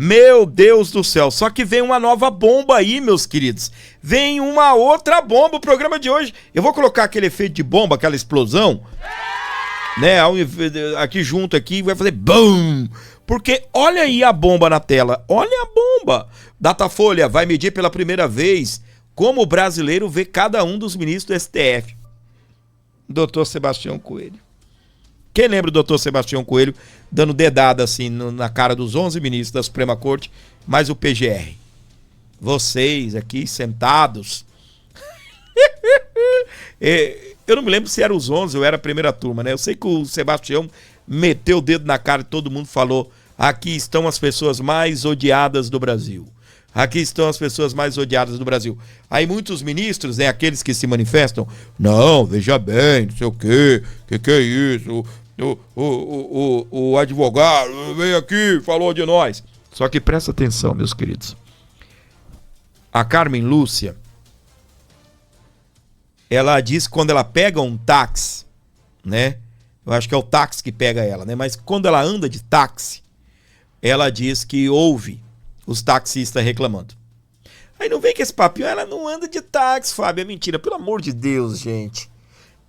Meu Deus do céu, só que vem uma nova bomba aí, meus queridos. Vem uma outra bomba, o programa de hoje. Eu vou colocar aquele efeito de bomba, aquela explosão, né, aqui junto aqui, vai fazer BUM! Porque olha aí a bomba na tela, olha a bomba. Datafolha vai medir pela primeira vez como o brasileiro vê cada um dos ministros do STF. Doutor Sebastião Coelho. Quem lembra do doutor Sebastião Coelho dando dedada assim na cara dos 11 ministros da Suprema Corte, mais o PGR? Vocês aqui sentados. Eu não me lembro se era os 11 ou era a primeira turma, né? Eu sei que o Sebastião meteu o dedo na cara e todo mundo falou: aqui estão as pessoas mais odiadas do Brasil. Aqui estão as pessoas mais odiadas do Brasil. Aí muitos ministros, né, aqueles que se manifestam, não, veja bem, não sei o quê, que é isso, o advogado veio aqui, falou de nós. Só que presta atenção, meus queridos. A Carmen Lúcia, ela diz que quando ela pega um táxi, né, eu acho que é o táxi que pega ela, né, mas quando ela anda de táxi, ela diz que ouve os taxistas reclamando. Aí não vem com esse papinho, ela não anda de táxi, Fábio, é mentira, pelo amor de Deus, gente.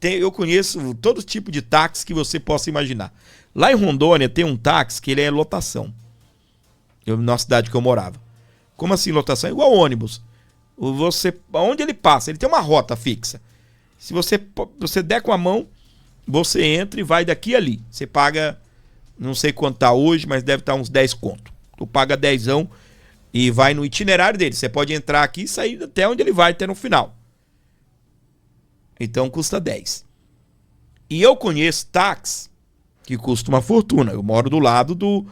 Eu conheço todo tipo de táxi que você possa imaginar. Lá em Rondônia tem um táxi que ele é lotação. Na cidade que eu morava. Como assim lotação? É igual ônibus. Onde ele passa, ele tem uma rota fixa. Se você der com a mão, você entra e vai daqui a ali. Você paga, não sei quanto tá hoje, mas deve estar uns 10 conto. Tu paga 10ão e vai no itinerário dele. Você pode entrar aqui e sair até onde ele vai, até no final. Então custa 10. E eu conheço táxi que custa uma fortuna. Eu moro do lado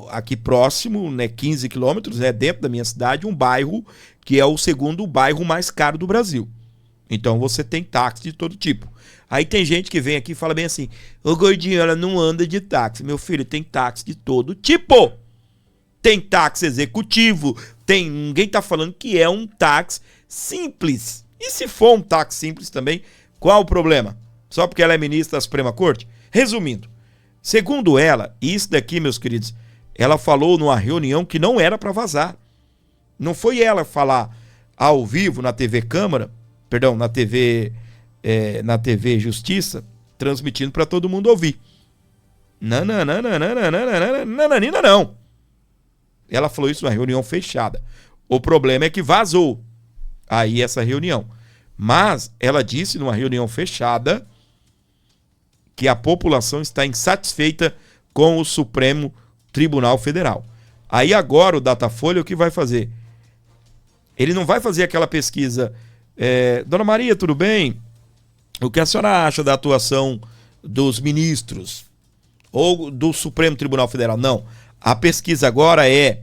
aqui próximo, né, 15 quilômetros, né, dentro da minha cidade, um bairro que é o segundo bairro mais caro do Brasil. Então você tem táxi de todo tipo. Aí tem gente que vem aqui e fala bem assim: ô gordinho, ela não anda de táxi. Meu filho, tem táxi de todo tipo. Tem táxi executivo, ninguém tá falando que é um táxi simples. E se for um táxi simples também, qual o problema? Só porque ela é ministra da Suprema Corte? Resumindo, segundo ela, isso daqui, meus queridos, ela falou numa reunião que não era para vazar. Não foi ela falar ao vivo na TV Câmara, perdão, na TV Justiça, transmitindo para todo mundo ouvir. Não. Ela falou isso numa reunião fechada. O problema é que vazou aí essa reunião. Mas ela disse numa reunião fechada que a população está insatisfeita com o Supremo Tribunal Federal. Aí agora o Datafolha o que vai fazer? Ele não vai fazer aquela pesquisa. Dona Maria, tudo bem? O que a senhora acha da atuação dos ministros ou do Supremo Tribunal Federal? Não. A pesquisa agora é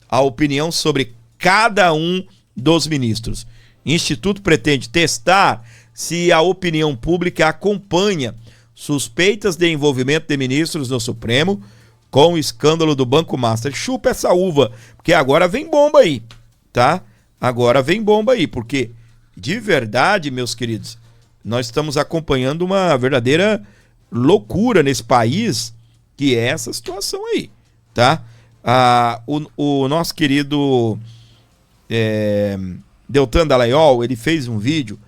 a opinião sobre cada um dos ministros. O Instituto pretende testar se a opinião pública acompanha suspeitas de envolvimento de ministros no Supremo com o escândalo do Banco Master. Chupa essa uva, porque agora vem bomba aí, tá? Agora vem bomba aí, porque de verdade, meus queridos, nós estamos acompanhando uma verdadeira loucura nesse país, que é essa situação aí, tá? O nosso querido Deltan Dallagnol, ele fez um vídeo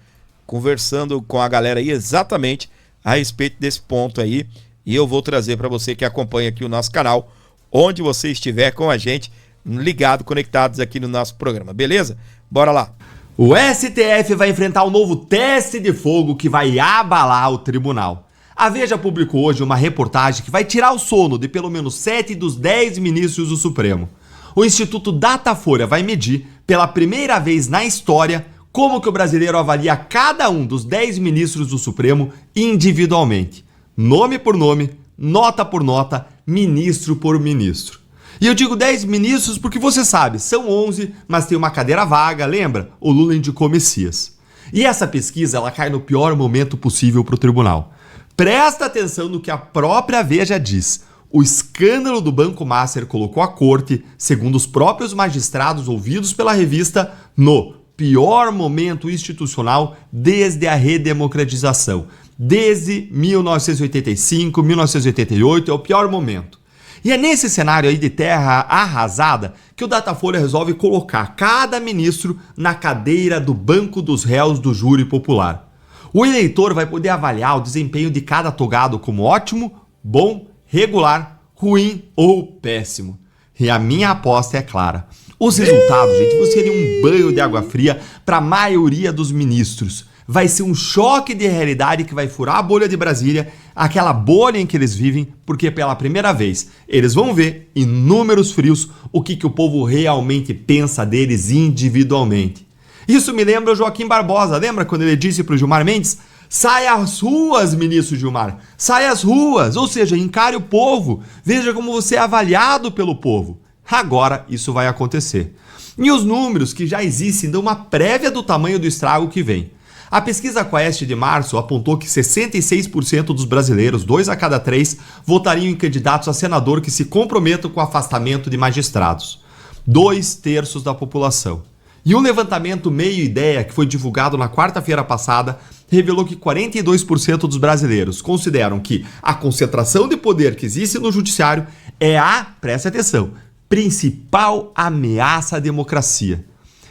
conversando com a galera aí exatamente a respeito desse ponto aí, e eu vou trazer para você que acompanha aqui o nosso canal, onde você estiver com a gente, ligado, conectados aqui no nosso programa, beleza? Bora lá! O STF vai enfrentar um novo teste de fogo que vai abalar o tribunal. A Veja publicou hoje uma reportagem que vai tirar o sono de pelo menos 7 dos 10 ministros do Supremo. O Instituto Datafolha vai medir, pela primeira vez na história, como que o brasileiro avalia cada um dos 10 ministros do Supremo individualmente. Nome por nome, nota por nota, ministro por ministro. E eu digo 10 ministros porque você sabe, são 11, mas tem uma cadeira vaga, lembra? O Lula indicou Messias. E essa pesquisa, ela cai no pior momento possível para o tribunal. Presta atenção no que a própria Veja diz. O escândalo do Banco Master colocou a corte, segundo os próprios magistrados ouvidos pela revista, no pior momento institucional desde a redemocratização. Desde 1985, 1988 é o pior momento. E é nesse cenário aí de terra arrasada que o Datafolha resolve colocar cada ministro na cadeira do banco dos réus do júri popular. O eleitor vai poder avaliar o desempenho de cada togado como ótimo, bom, regular, ruim ou péssimo. E a minha aposta é clara. Os resultados, gente, vão ser um banho de água fria para a maioria dos ministros. Vai ser um choque de realidade que vai furar a bolha de Brasília, aquela bolha em que eles vivem, porque pela primeira vez eles vão ver em números frios o que o povo realmente pensa deles individualmente. Isso me lembra o Joaquim Barbosa, lembra quando ele disse para o Gilmar Mendes: sai às ruas, ministro Gilmar, sai às ruas, ou seja, encare o povo, veja como você é avaliado pelo povo. Agora isso vai acontecer. E os números que já existem dão uma prévia do tamanho do estrago que vem. A pesquisa Quaest de março apontou que 66% dos brasileiros, 2 a cada 3, votariam em candidatos a senador que se comprometam com o afastamento de magistrados. 2/3 da população. E um levantamento meio ideia que foi divulgado na quarta-feira passada revelou que 42% dos brasileiros consideram que a concentração de poder que existe no judiciário é preste atenção, principal ameaça à democracia.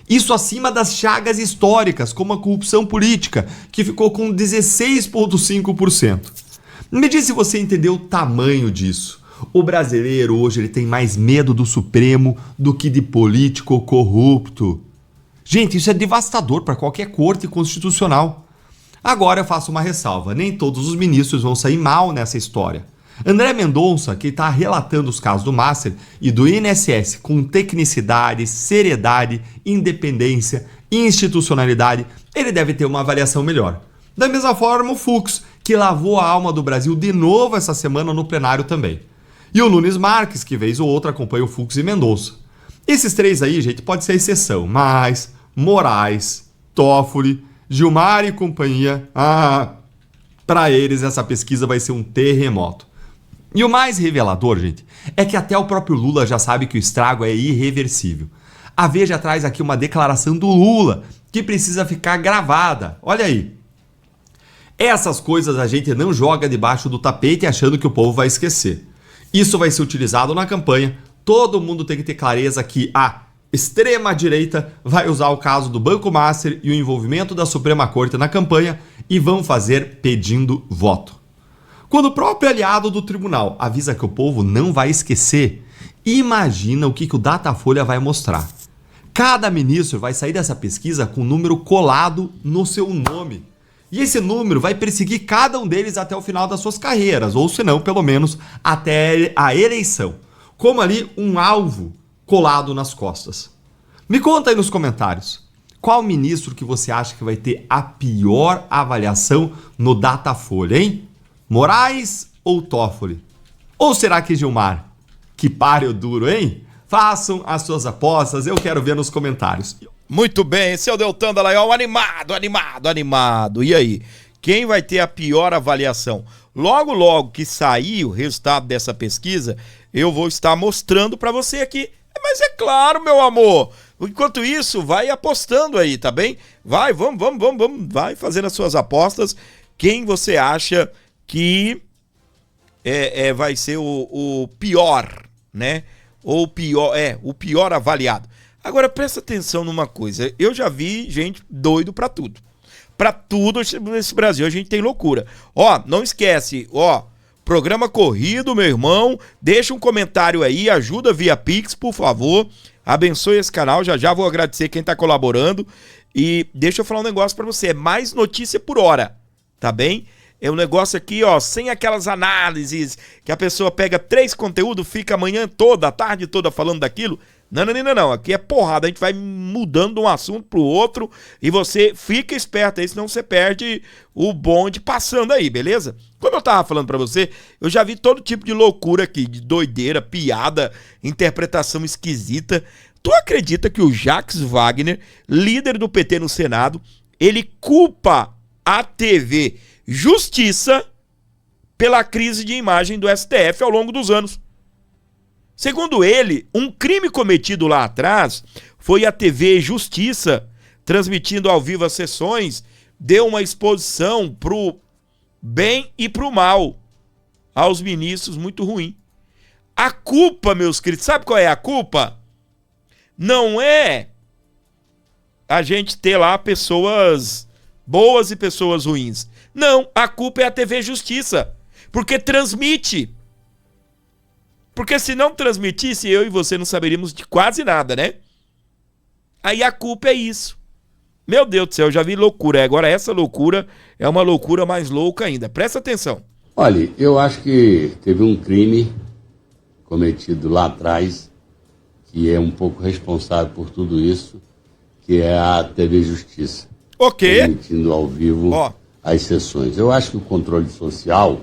Isso acima das chagas históricas, como a corrupção política, que ficou com 16,5%. Me diz se você entendeu o tamanho disso. O brasileiro hoje ele tem mais medo do Supremo do que de político corrupto. Gente, isso é devastador para qualquer corte constitucional. Agora eu faço uma ressalva, nem todos os ministros vão sair mal nessa história. André Mendonça, que está relatando os casos do Master e do INSS com tecnicidade, seriedade, independência, institucionalidade, ele deve ter uma avaliação melhor. Da mesma forma, o Fux, que lavou a alma do Brasil de novo essa semana no plenário também. E o Nunes Marques, que vez ou outra acompanha o Fux e Mendonça. Esses três aí, gente, pode ser exceção, mas Moraes, Toffoli, Gilmar e companhia, para eles essa pesquisa vai ser um terremoto. E o mais revelador, gente, é que até o próprio Lula já sabe que o estrago é irreversível. A Veja traz aqui uma declaração do Lula, que precisa ficar gravada. Olha aí. Essas coisas a gente não joga debaixo do tapete achando que o povo vai esquecer. Isso vai ser utilizado na campanha. Todo mundo tem que ter clareza que a extrema-direita vai usar o caso do Banco Master e o envolvimento da Suprema Corte na campanha e vão fazer pedindo voto. Quando o próprio aliado do tribunal avisa que o povo não vai esquecer, imagina o que o Datafolha vai mostrar. Cada ministro vai sair dessa pesquisa com um número colado no seu nome. E esse número vai perseguir cada um deles até o final das suas carreiras, ou se não, pelo menos, até a eleição. Como ali um alvo colado nas costas. Me conta aí nos comentários, qual ministro que você acha que vai ter a pior avaliação no Datafolha, hein? Moraes ou Toffoli? Ou será que Gilmar? Que páreo duro, hein? Façam as suas apostas, eu quero ver nos comentários. Muito bem, esse é o Deltan Dallagnol, animado. E aí, quem vai ter a pior avaliação? Logo que sair o resultado dessa pesquisa, eu vou estar mostrando para você aqui. Mas é claro, meu amor. Enquanto isso, vai apostando aí, tá bem? Vamos, vai fazendo as suas apostas. Quem você acha que vai ser o pior, né? Ou o pior avaliado. Agora, presta atenção numa coisa. Eu já vi gente doido pra tudo. Pra tudo nesse Brasil a gente tem loucura. Não esquece, programa corrido, meu irmão. Deixa um comentário aí, ajuda via Pix, por favor. Abençoe esse canal, já vou agradecer quem tá colaborando. E deixa eu falar um negócio pra você, é mais notícia por hora, tá bem? É um negócio aqui, sem aquelas análises, que a pessoa pega 3 conteúdos, fica a manhã toda, a tarde toda falando daquilo. Não. Aqui é porrada, a gente vai mudando de um assunto pro outro e você fica esperto aí, senão você perde o bonde passando aí, beleza? Como eu tava falando pra você, eu já vi todo tipo de loucura aqui, de doideira, piada, interpretação esquisita. Tu acredita que o Jacques Wagner, líder do PT no Senado, ele culpa a TV Justiça pela crise de imagem do STF ao longo dos anos? Segundo ele, um crime cometido lá atrás foi a TV Justiça, transmitindo ao vivo as sessões, deu uma exposição pro bem e pro mal aos ministros muito ruim. A culpa, meus queridos, sabe qual é a culpa? Não é a gente ter lá pessoas boas e pessoas ruins. Não, a culpa é a TV Justiça. Porque transmite. Porque se não transmitisse, eu e você não saberíamos de quase nada, né? Aí a culpa é isso. Meu Deus do céu, eu já vi loucura. Agora essa loucura é uma loucura mais louca ainda. Presta atenção. Olha, eu acho que teve um crime cometido lá atrás, que é um pouco responsável por tudo isso, que é a TV Justiça. O quê? Transmitindo ao vivo as sessões. Eu acho que o controle social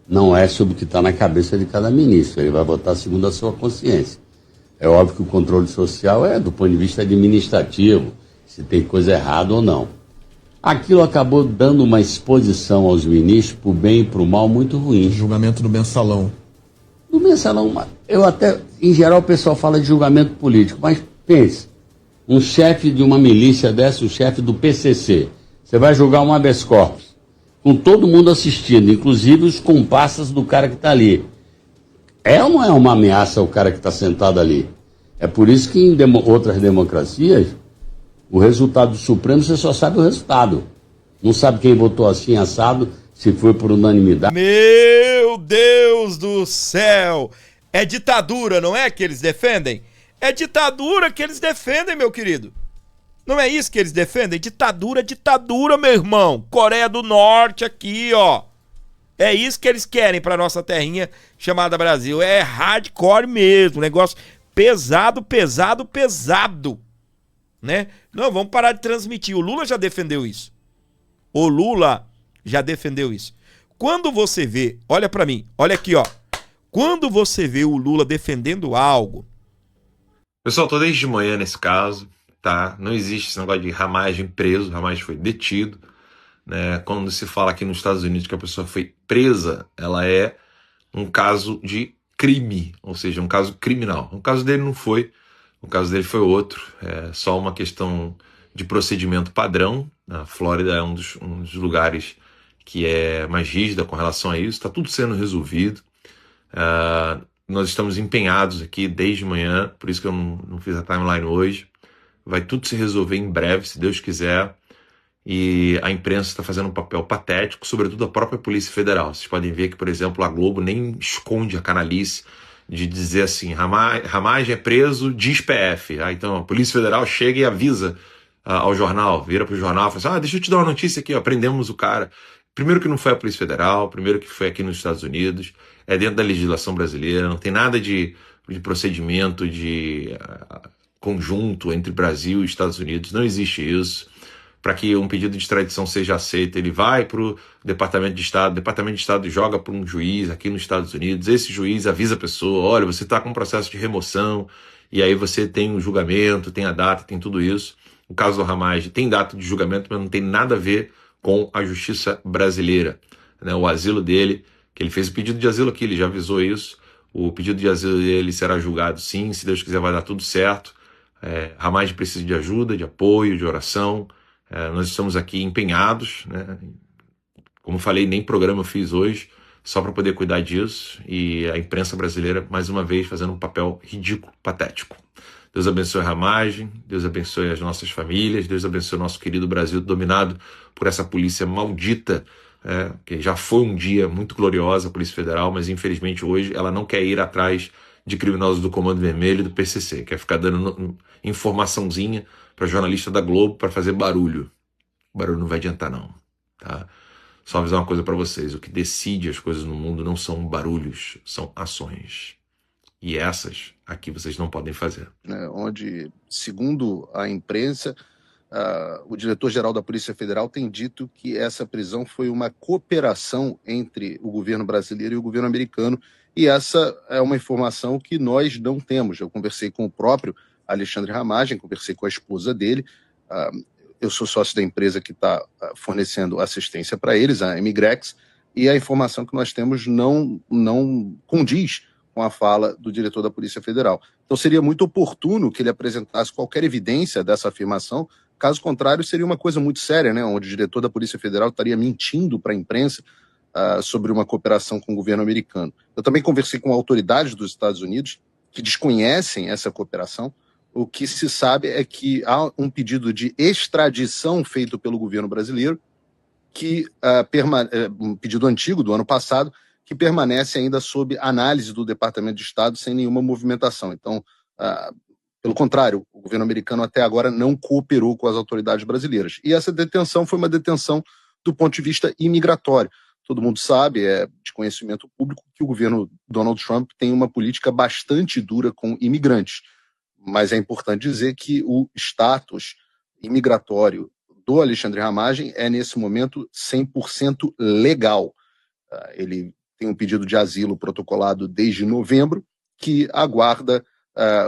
não é sobre o que está na cabeça de cada ministro. Ele vai votar segundo a sua consciência. É óbvio que o controle social é do ponto de vista administrativo, se tem coisa errada ou não. Aquilo acabou dando uma exposição aos ministros, para o bem e para o mal, muito ruim. Julgamento do mensalão. No mensalão, eu até, em geral, o pessoal fala de julgamento político, mas pense, um chefe de uma milícia dessa, o chefe do PCC, você vai julgar um habeas corpus, com todo mundo assistindo, inclusive os comparsas do cara que está ali. É ou não é uma ameaça ao cara que está sentado ali? É por isso que em outras democracias, o resultado do Supremo, você só sabe o resultado. Não sabe quem votou assim, assado, se foi por unanimidade. Meu Deus do céu! É ditadura, não é que eles defendem? É ditadura que eles defendem, meu querido. Não é isso que eles defendem? Ditadura, ditadura, meu irmão. Coreia do Norte aqui, ó. É isso que eles querem pra nossa terrinha chamada Brasil. É hardcore mesmo, negócio pesado, pesado, pesado. Né? Não, vamos parar de transmitir. O Lula já defendeu isso. O Lula já defendeu isso. Quando você vê, olha pra mim, olha aqui, ó. Quando você vê o Lula defendendo algo... Pessoal, tô desde de manhã nesse caso, tá? Não existe esse negócio de Ramagem preso, Ramagem foi detido, né? Quando se fala aqui nos Estados Unidos que a pessoa foi presa, ela é um caso de crime, ou seja, um caso criminal. O caso dele não foi, o caso dele foi outro, é só uma questão de procedimento padrão. A Flórida é um dos lugares que é mais rígida com relação a isso, está tudo sendo resolvido. Nós estamos empenhados aqui desde manhã, por isso que eu não fiz a timeline hoje. Vai tudo se resolver em breve, se Deus quiser. E a imprensa está fazendo um papel patético, sobretudo a própria Polícia Federal. Vocês podem ver que, por exemplo, a Globo nem esconde a canalice de dizer assim, Ramagem é preso, diz PF. Então a Polícia Federal chega e avisa ao jornal, vira para o jornal e fala assim, deixa eu te dar uma notícia aqui, ó, prendemos o cara. Primeiro que não foi a Polícia Federal, primeiro que foi aqui nos Estados Unidos, é dentro da legislação brasileira, não tem nada de procedimento de conjunto entre Brasil e Estados Unidos, não existe isso. Para que um pedido de extradição seja aceito, ele vai para o Departamento de Estado, o Departamento de Estado joga para um juiz aqui nos Estados Unidos, esse juiz avisa a pessoa, olha, você está com um processo de remoção, e aí você tem um julgamento, tem a data, tem tudo isso. O caso do Ramagem tem data de julgamento, mas não tem nada a ver com a justiça brasileira, né? O asilo dele, que ele fez o pedido de asilo aqui, ele já avisou isso, o pedido de asilo dele será julgado sim, se Deus quiser vai dar tudo certo. Ramagem precisa de ajuda, de apoio, de oração. Nós estamos aqui empenhados, né? Como falei, nem programa eu fiz hoje, só para poder cuidar disso, e a imprensa brasileira, mais uma vez, fazendo um papel ridículo, patético. Deus abençoe a Ramagem, Deus abençoe as nossas famílias, Deus abençoe o nosso querido Brasil, dominado por essa polícia maldita, que já foi um dia muito gloriosa, a Polícia Federal, mas infelizmente hoje ela não quer ir atrás de criminosos do Comando Vermelho e do PCC, quer ficar dando informaçãozinha para jornalista da Globo para fazer barulho. O barulho não vai adiantar não, tá? Só avisar uma coisa para vocês, o que decide as coisas no mundo não são barulhos, são ações. E essas aqui vocês não podem fazer. Onde, segundo a imprensa, o diretor-geral da Polícia Federal tem dito que essa prisão foi uma cooperação entre o governo brasileiro e o governo americano, e essa é uma informação que nós não temos. Eu conversei com o próprio Alexandre Ramagem, conversei com a esposa dele, eu sou sócio da empresa que está fornecendo assistência para eles, a Emigrex, e a informação que nós temos não condiz com a fala do diretor da Polícia Federal. Então seria muito oportuno que ele apresentasse qualquer evidência dessa afirmação, caso contrário seria uma coisa muito séria, né, onde o diretor da Polícia Federal estaria mentindo para a imprensa. sobre uma cooperação com o governo americano. Eu também conversei com autoridades dos Estados Unidos que desconhecem essa cooperação. O que se sabe é que há um pedido de extradição feito pelo governo brasileiro, um pedido antigo do ano passado, que permanece ainda sob análise do Departamento de Estado sem nenhuma movimentação. Então, pelo contrário, o governo americano até agora não cooperou com as autoridades brasileiras. E essa detenção foi uma detenção do ponto de vista imigratório. Todo mundo sabe, é de conhecimento público, que o governo Donald Trump tem uma política bastante dura com imigrantes. Mas é importante dizer que o status imigratório do Alexandre Ramagem é, nesse momento, 100% legal. Ele tem um pedido de asilo protocolado desde novembro, que aguarda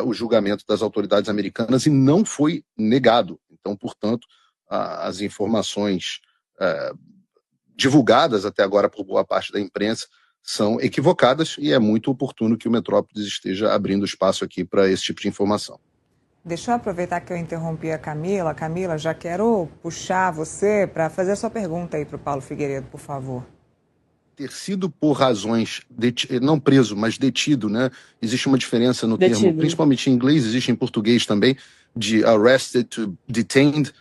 o julgamento das autoridades americanas e não foi negado. Então, portanto, as informações divulgadas até agora por boa parte da imprensa são equivocadas e é muito oportuno que o Metrópolis esteja abrindo espaço aqui para esse tipo de informação. Deixa eu aproveitar que eu interrompi a Camila. Camila, já quero puxar você para fazer a sua pergunta aí para o Paulo Figueiredo, por favor. Ter sido por razões, não preso, mas detido, né? Existe uma diferença no termo, principalmente em inglês, existe em português também, de arrested to detained,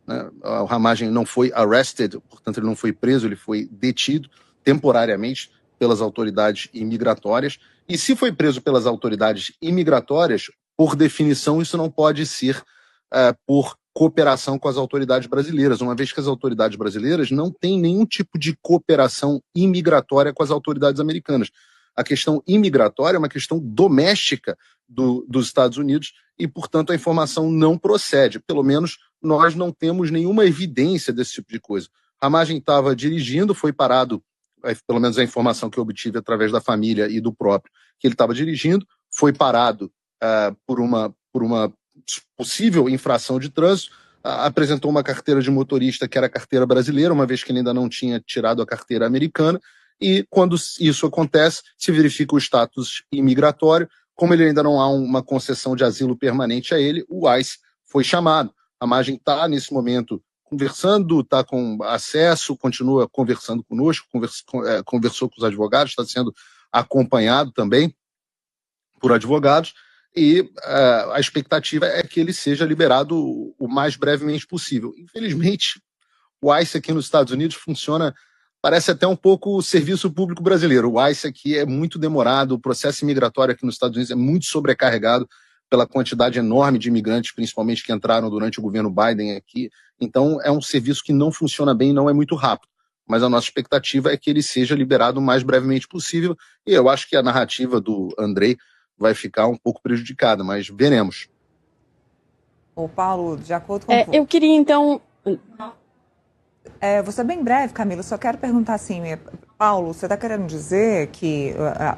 né? O Ramagem não foi arrested, portanto ele não foi preso, ele foi detido temporariamente pelas autoridades imigratórias. E se foi preso pelas autoridades imigratórias, por definição isso não pode ser por cooperação com as autoridades brasileiras, uma vez que as autoridades brasileiras não têm nenhum tipo de cooperação imigratória com as autoridades americanas. A questão imigratória é uma questão doméstica dos Estados Unidos e, portanto, a informação não procede. Pelo menos nós não temos nenhuma evidência desse tipo de coisa. Ramagem estava dirigindo, foi parado, pelo menos a informação que eu obtive através da família e do próprio, que ele estava dirigindo, foi parado por uma possível infração de trânsito, apresentou uma carteira de motorista que era carteira brasileira, uma vez que ele ainda não tinha tirado a carteira americana, e quando isso acontece, se verifica o status imigratório. Como ele ainda não há uma concessão de asilo permanente a ele, o ICE foi chamado. A Ramagem está, nesse momento, conversando, está com acesso, continua conversando conosco, conversou com os advogados, está sendo acompanhado também por advogados, e a expectativa é que ele seja liberado o mais brevemente possível. Infelizmente, o ICE aqui nos Estados Unidos funciona, parece até um pouco o serviço público brasileiro. O ICE aqui é muito demorado, o processo imigratório aqui nos Estados Unidos é muito sobrecarregado pela quantidade enorme de imigrantes, principalmente que entraram durante o governo Biden aqui. Então, é um serviço que não funciona bem, não é muito rápido. Mas a nossa expectativa é que ele seja liberado o mais brevemente possível, e eu acho que a narrativa do Andrei vai ficar um pouco prejudicada, mas veremos. Ô, Paulo, de acordo com... eu queria, então... vou ser bem breve, Camila, só quero perguntar assim, Paulo, você está querendo dizer que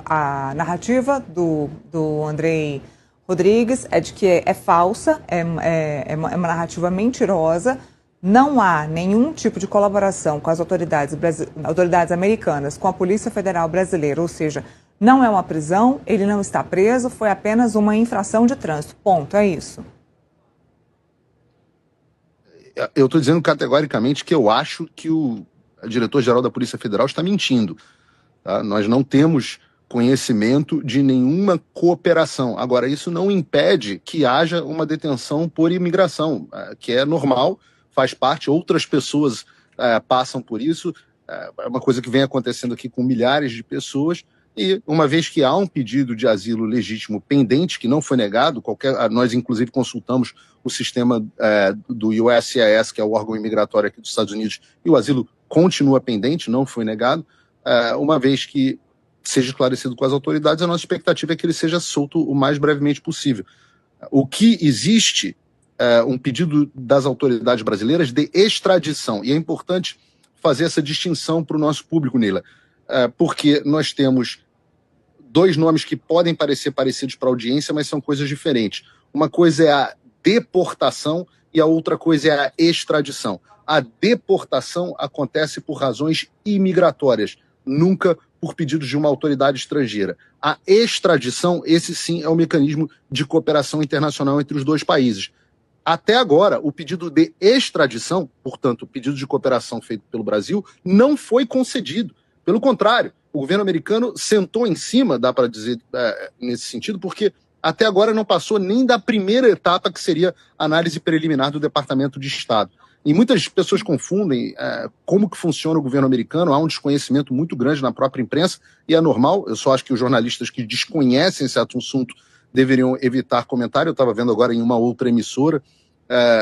a narrativa do Andrei Rodrigues é de que é falsa, é uma narrativa mentirosa, não há nenhum tipo de colaboração com as autoridades americanas, com a Polícia Federal Brasileira, ou seja, não é uma prisão, ele não está preso, foi apenas uma infração de trânsito. Ponto, é isso. Eu estou dizendo categoricamente que eu acho que o diretor-geral da Polícia Federal está mentindo. Tá? Nós não temos conhecimento de nenhuma cooperação. Agora, isso não impede que haja uma detenção por imigração, que é normal, faz parte, outras pessoas passam por isso, é uma coisa que vem acontecendo aqui com milhares de pessoas. E uma vez que há um pedido de asilo legítimo pendente, que não foi negado, nós inclusive consultamos o sistema do USCIS, que é o órgão imigratório aqui dos Estados Unidos, e o asilo continua pendente, não foi negado, uma vez que seja esclarecido com as autoridades, a nossa expectativa é que ele seja solto o mais brevemente possível. O que existe um pedido das autoridades brasileiras de extradição, e é importante fazer essa distinção para o nosso público, Neila, porque nós temos dois nomes que podem parecer parecidos para a audiência, mas são coisas diferentes. Uma coisa é a deportação e a outra coisa é a extradição. A deportação acontece por razões imigratórias, nunca por pedidos de uma autoridade estrangeira. A extradição, esse sim é o mecanismo de cooperação internacional entre os dois países. Até agora, o pedido de extradição, portanto, o pedido de cooperação feito pelo Brasil, não foi concedido Pelo contrário, o governo americano sentou em cima, dá para dizer nesse sentido, porque até agora não passou nem da primeira etapa, que seria a análise preliminar do Departamento de Estado. E muitas pessoas confundem como que funciona o governo americano. Há um desconhecimento muito grande na própria imprensa, e é normal. Eu só acho que os jornalistas que desconhecem esse assunto deveriam evitar comentário. Eu estava vendo agora em uma outra emissora,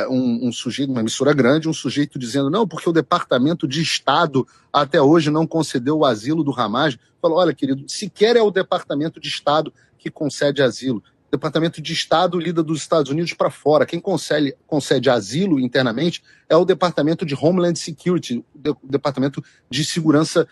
um sujeito, uma emissora grande, um sujeito dizendo, não, porque o Departamento de Estado até hoje não concedeu o asilo do Hamas. Falou, olha, querido, sequer é o Departamento de Estado que concede asilo. O Departamento de Estado lida dos Estados Unidos para fora. Quem concede asilo internamente é o Departamento de Homeland Security, o Departamento de Segurança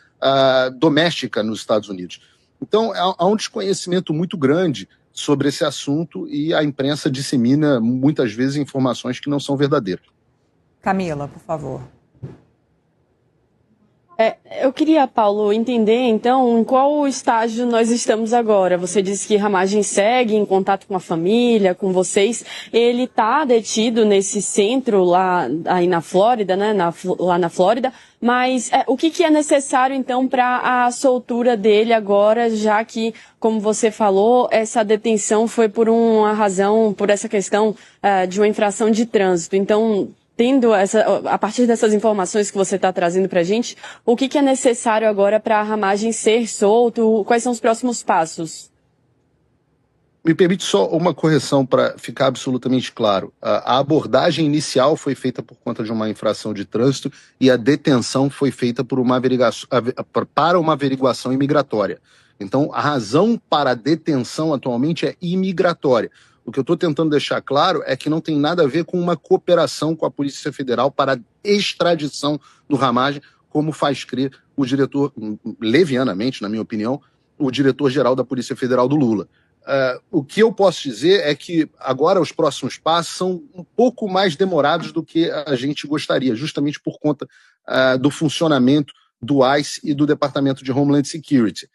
Doméstica nos Estados Unidos. Então, há um desconhecimento muito grande sobre esse assunto, e a imprensa dissemina muitas vezes informações que não são verdadeiras. Camila, por favor. Eu queria, Paulo, entender, então, em qual estágio nós estamos agora. Você disse que Ramagem segue em contato com a família, com vocês. Ele está detido nesse centro lá aí na Flórida, né? Lá na Flórida. Mas o que é necessário, então, para a soltura dele agora, já que, como você falou, essa detenção foi por uma razão, por essa questão de uma infração de trânsito. Então, a partir dessas informações que você está trazendo para a gente, o que é necessário agora para a Ramagem ser solto? Quais são os próximos passos? Me permite só uma correção para ficar absolutamente claro. A abordagem inicial foi feita por conta de uma infração de trânsito, e a detenção foi feita para uma averiguação imigratória. Então, a razão para a detenção atualmente é imigratória. O que eu estou tentando deixar claro é que não tem nada a ver com uma cooperação com a Polícia Federal para a extradição do Ramagem, como faz crer o diretor, levianamente, na minha opinião, o diretor-geral da Polícia Federal do Lula. O que eu posso dizer é que agora os próximos passos são um pouco mais demorados do que a gente gostaria, justamente por conta do funcionamento do ICE e do Departamento de Homeland Security.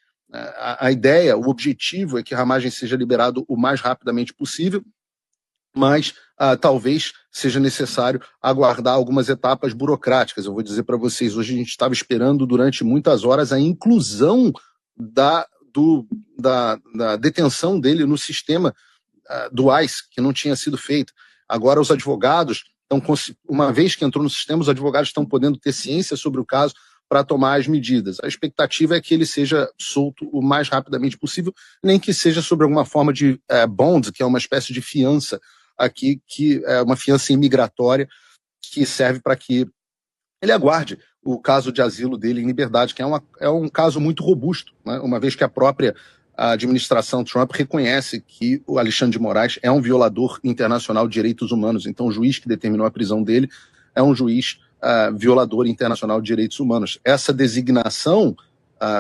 A ideia, o objetivo é que Ramagem seja liberado o mais rapidamente possível, mas talvez seja necessário aguardar algumas etapas burocráticas. Eu vou dizer para vocês, hoje a gente estava esperando durante muitas horas a inclusão da detenção dele no sistema do ICE, que não tinha sido feita. Agora os advogados, uma vez que entrou no sistema, os advogados estão podendo ter ciência sobre o caso para tomar as medidas. A expectativa é que ele seja solto o mais rapidamente possível, nem que seja sobre alguma forma de bond, que é uma espécie de fiança aqui, que é uma fiança imigratória que serve para que ele aguarde o caso de asilo dele em liberdade, que é um caso muito robusto, né? Uma vez que a própria administração Trump reconhece que o Alexandre de Moraes é um violador internacional de direitos humanos. Então o juiz que determinou a prisão dele é um juiz violador internacional de direitos humanos. Essa designação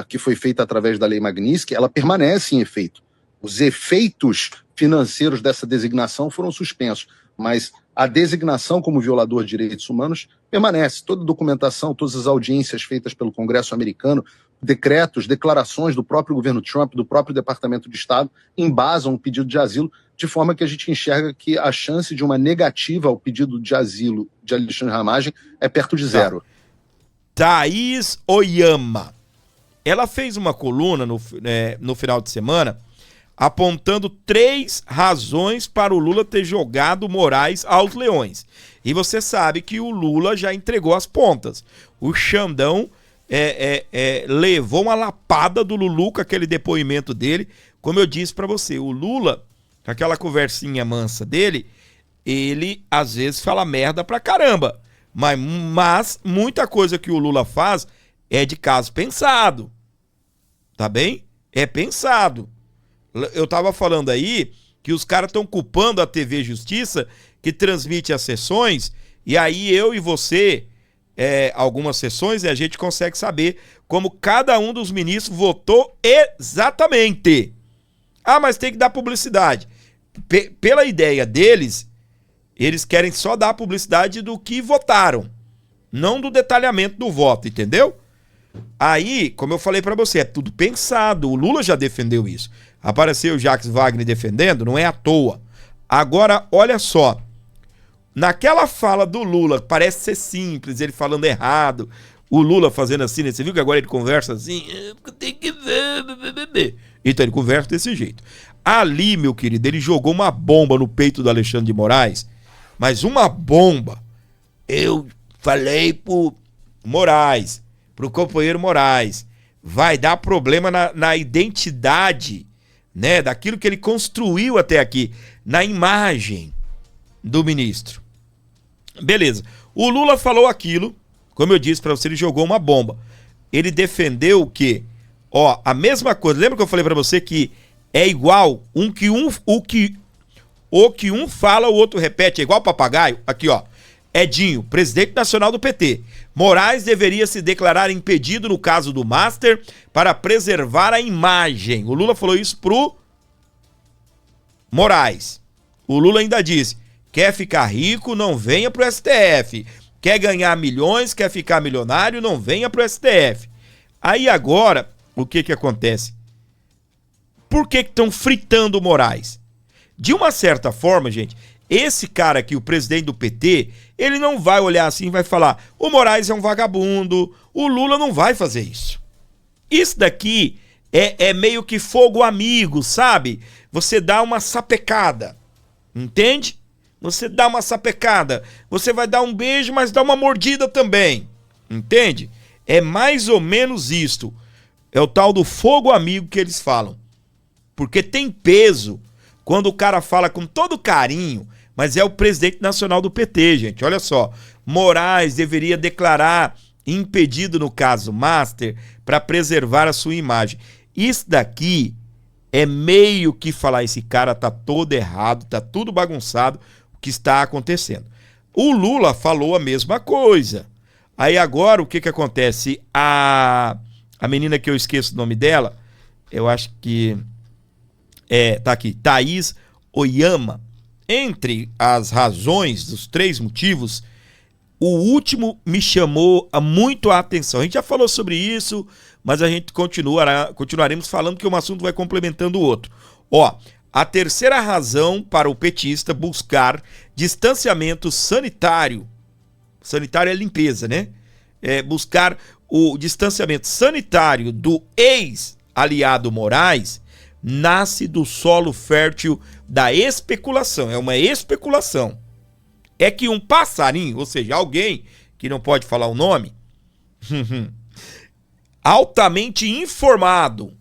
que foi feita através da Lei Magnitsky, ela permanece em efeito. Os efeitos financeiros dessa designação foram suspensos, mas a designação como violador de direitos humanos permanece. Toda a documentação, todas as audiências feitas pelo Congresso americano, decretos, declarações do próprio governo Trump, do próprio Departamento de Estado, embasam o pedido de asilo, de forma que a gente enxerga que a chance de uma negativa ao pedido de asilo de Alexandre Ramagem é perto de zero. Thaís Oyama, ela fez uma coluna no final de semana apontando 3 razões para o Lula ter jogado Moraes aos leões. E você sabe que o Lula já entregou as pontas. O Xandão levou uma lapada do Lulu com aquele depoimento dele. Como eu disse para você, o Lula, com aquela conversinha mansa dele, ele às vezes fala merda pra caramba. Mas muita coisa que o Lula faz é de caso pensado. Tá bem? É pensado. Eu tava falando aí que os caras estão culpando a TV Justiça, que transmite as sessões, e aí eu e você, algumas sessões, a gente consegue saber como cada um dos ministros votou exatamente. Mas tem que dar publicidade. Pela ideia deles, eles querem só dar publicidade do que votaram, não do detalhamento do voto, entendeu? Aí, como eu falei pra você, é tudo pensado. O Lula já defendeu isso. Apareceu o Jacques Wagner defendendo, não é à toa. Agora, olha só. Naquela fala do Lula, parece ser simples, ele falando errado, o Lula fazendo assim, né? Você viu que agora ele conversa assim? Tem que ver. Então ele conversa desse jeito. Ali, meu querido, ele jogou uma bomba no peito do Alexandre de Moraes, mas uma bomba. Eu falei pro Moraes, pro companheiro Moraes, vai dar problema na identidade, né, daquilo que ele construiu até aqui, na imagem do ministro. Beleza. O Lula falou aquilo, como eu disse pra você, ele jogou uma bomba. Ele defendeu o quê? Ó, a mesma coisa. Lembra que eu falei pra você que é igual o que um fala, o outro repete, é igual papagaio? Aqui, ó. Edinho, presidente nacional do PT. Moraes deveria se declarar impedido no caso do Master para preservar a imagem. O Lula falou isso pro Moraes. O Lula ainda disse: quer ficar rico, não venha pro STF. Quer ganhar milhões, quer ficar milionário, não venha pro STF. Aí agora, o que acontece? Por que estão fritando o Moraes? De uma certa forma, gente, esse cara aqui, o presidente do PT, ele não vai olhar assim e vai falar: o Moraes é um vagabundo, o Lula não vai fazer isso. Isso daqui é meio que fogo amigo, sabe? Você dá uma sapecada, entende? Você dá uma sapecada, você vai dar um beijo, mas dá uma mordida também, entende? É mais ou menos isto. É o tal do fogo amigo que eles falam. Porque tem peso quando o cara fala com todo carinho, mas é o presidente nacional do PT, gente. Olha só, Moraes deveria declarar impedido no caso Master para preservar a sua imagem. Isso daqui é meio que falar: esse cara tá todo errado, tá tudo bagunçado o que está acontecendo. O Lula falou a mesma coisa. Aí agora o que acontece? A menina que eu esqueço o nome dela, eu acho que tá aqui, Thaís Oyama. Entre as razões dos 3 motivos, o último me chamou muito a atenção. A gente já falou sobre isso, mas a gente continuaremos falando, que um assunto vai complementando o outro. Ó, a terceira razão para o petista buscar distanciamento sanitário. Sanitário é limpeza, né? Buscar o distanciamento sanitário do ex-aliado Moraes nasce do solo fértil da especulação. É uma especulação. É que um passarinho, ou seja, alguém que não pode falar o nome, altamente informado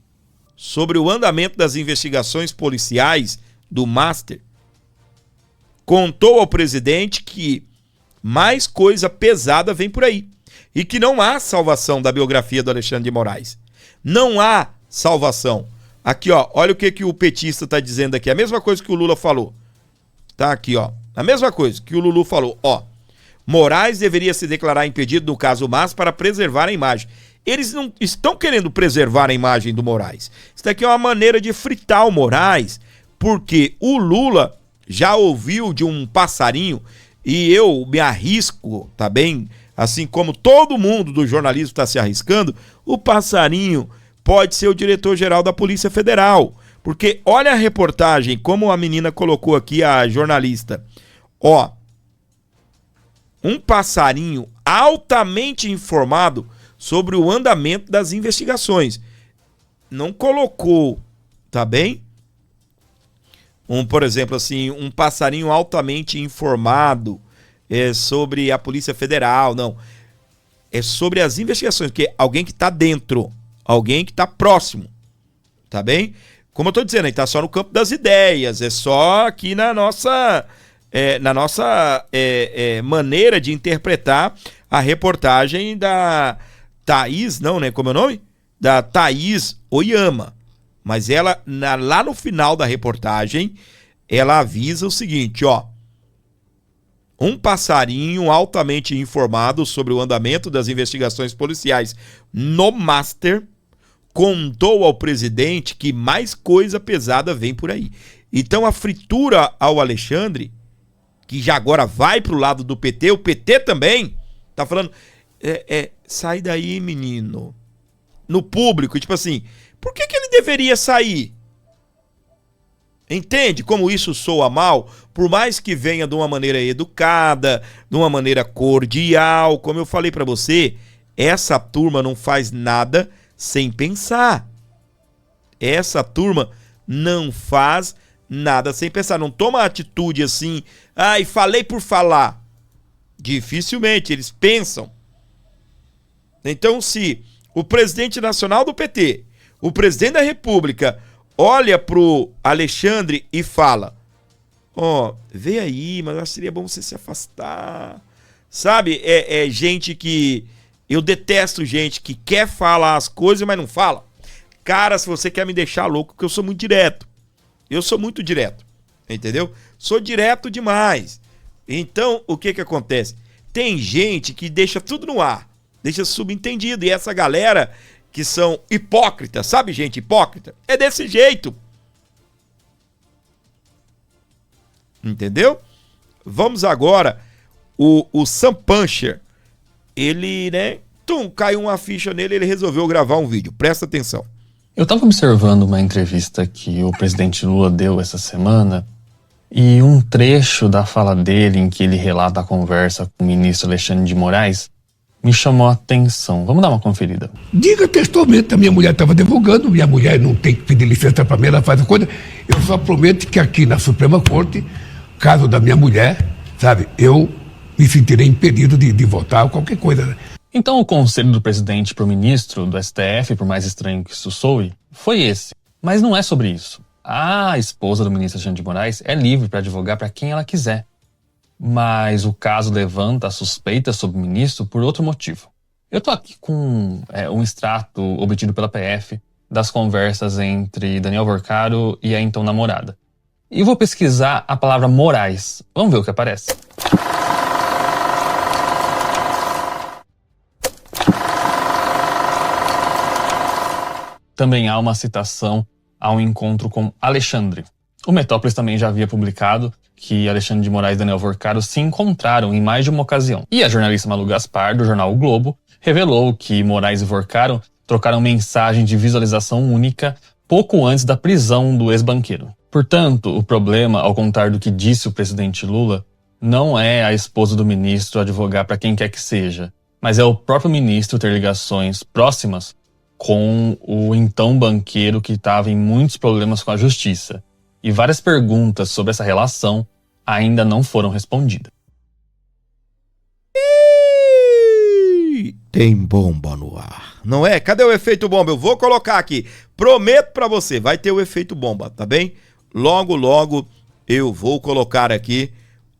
sobre o andamento das investigações policiais do Master, contou ao presidente que mais coisa pesada vem por aí e que não há salvação da biografia do Alexandre de Moraes. Não há salvação. Aqui, ó, olha o que o petista tá dizendo aqui. A mesma coisa que o Lula falou. Tá aqui, ó. A mesma coisa que o Lulu falou. Ó, Moraes deveria se declarar impedido no caso Master para preservar a imagem. Eles não estão querendo preservar a imagem do Moraes. Isso daqui é uma maneira de fritar o Moraes, porque o Lula já ouviu de um passarinho, e eu me arrisco, tá bem? Assim como todo mundo do jornalismo está se arriscando, o passarinho pode ser o diretor-geral da Polícia Federal. Porque olha a reportagem, como a menina colocou aqui, a jornalista. Ó, um passarinho altamente informado sobre o andamento das investigações. Não colocou, tá bem? Por exemplo, assim, um passarinho altamente informado sobre a Polícia Federal, não. É sobre as investigações, porque alguém que está dentro, alguém que está próximo, tá bem? Como eu estou dizendo, ele está só no campo das ideias, é só aqui na nossa maneira de interpretar a reportagem da Thaís, não, né? Como é o nome? Da Thaís Oyama. Mas ela, lá no final da reportagem, ela avisa o seguinte, ó. Um passarinho altamente informado sobre o andamento das investigações policiais no Master contou ao presidente que mais coisa pesada vem por aí. Então a fritura ao Alexandre, que já agora vai pro lado do PT, o PT também tá falando, sai daí, menino. No público, tipo assim, por que ele deveria sair? Entende como isso soa mal? Por mais que venha de uma maneira educada, de uma maneira cordial, como eu falei pra você, Essa turma não faz nada sem pensar. Essa turma não faz nada sem pensar. Não toma atitude assim, ai, falei por falar. Dificilmente, eles pensam. Então, se o presidente nacional do PT, o presidente da República, olha pro Alexandre e fala, vê aí, mas eu acho que seria bom você se afastar. Sabe, é gente que... Eu detesto gente que quer falar as coisas, mas não fala. Cara, se você quer me deixar louco, porque eu sou muito direto. Eu sou muito direto, entendeu? Sou direto demais. Então, o que acontece? Tem gente que deixa tudo no ar, deixa subentendido. E essa galera que são hipócritas, sabe, gente hipócrita? É desse jeito. Entendeu? Vamos agora, o Sam Puncher, ele, né, caiu uma ficha nele, ele resolveu gravar um vídeo. Presta atenção. Eu estava observando uma entrevista que o presidente Lula deu essa semana e um trecho da fala dele em que ele relata a conversa com o ministro Alexandre de Moraes me chamou a atenção. Vamos dar uma conferida. Diga textualmente, a minha mulher estava divulgando, minha mulher não tem que pedir licença para mim, ela faz a coisa. Eu só prometo que aqui na Suprema Corte, caso da minha mulher, sabe, eu me sentirei impedido de votar ou qualquer coisa, né? Então o conselho do presidente para o ministro do STF, por mais estranho que isso soe, foi esse. Mas não é sobre isso. A esposa do ministro Alexandre de Moraes é livre para advogar para quem ela quiser. Mas o caso levanta a suspeita sobre o ministro por outro motivo. Eu tô aqui com um extrato obtido pela PF das conversas entre Daniel Vorcaro e a então namorada. E vou pesquisar a palavra Moraes. Vamos ver o que aparece. Também há uma citação a um encontro com Alexandre. O Metrópolis também já havia publicado que Alexandre de Moraes e Daniel Vorcaro se encontraram em mais de uma ocasião. E a jornalista Malu Gaspar, do jornal O Globo, revelou que Moraes e Vorcaro trocaram mensagem de visualização única pouco antes da prisão do ex-banqueiro. Portanto, o problema, ao contrário do que disse o presidente Lula, não é a esposa do ministro advogar para quem quer que seja, mas é o próprio ministro ter ligações próximas com o então banqueiro que estava em muitos problemas com a justiça. E várias perguntas sobre essa relação ainda não foram respondidas. Tem bomba no ar, não é? Cadê o efeito bomba? Eu vou colocar aqui. Prometo pra você, vai ter o efeito bomba, tá bem? Logo, logo eu vou colocar aqui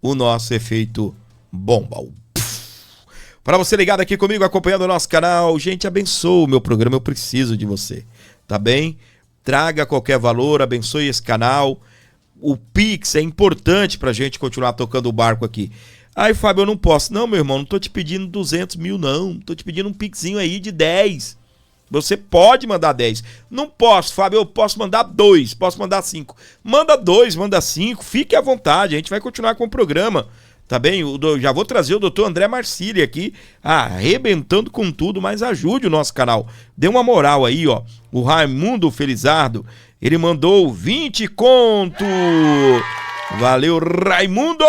o nosso efeito bomba. Para você ligado aqui comigo, acompanhando o nosso canal, gente, abençoe o meu programa, eu preciso de você, tá bem? Traga qualquer valor, abençoe esse canal. O Pix é importante pra gente continuar tocando o barco aqui. Ai, Fábio, eu não posso. Não, meu irmão, não tô te pedindo 200 mil, não. Tô te pedindo um Pixinho aí de 10. Você pode mandar 10. Não posso, Fábio, eu posso mandar 2, posso mandar 5. Manda 2, manda 5, fique à vontade, a gente vai continuar com o programa. Tá bem? Já vou trazer o doutor André Marcílio aqui, arrebentando com tudo, mas ajude o nosso canal. Dê uma moral aí, ó. O Raimundo Felizardo, ele mandou 20 conto. Valeu, Raimundo!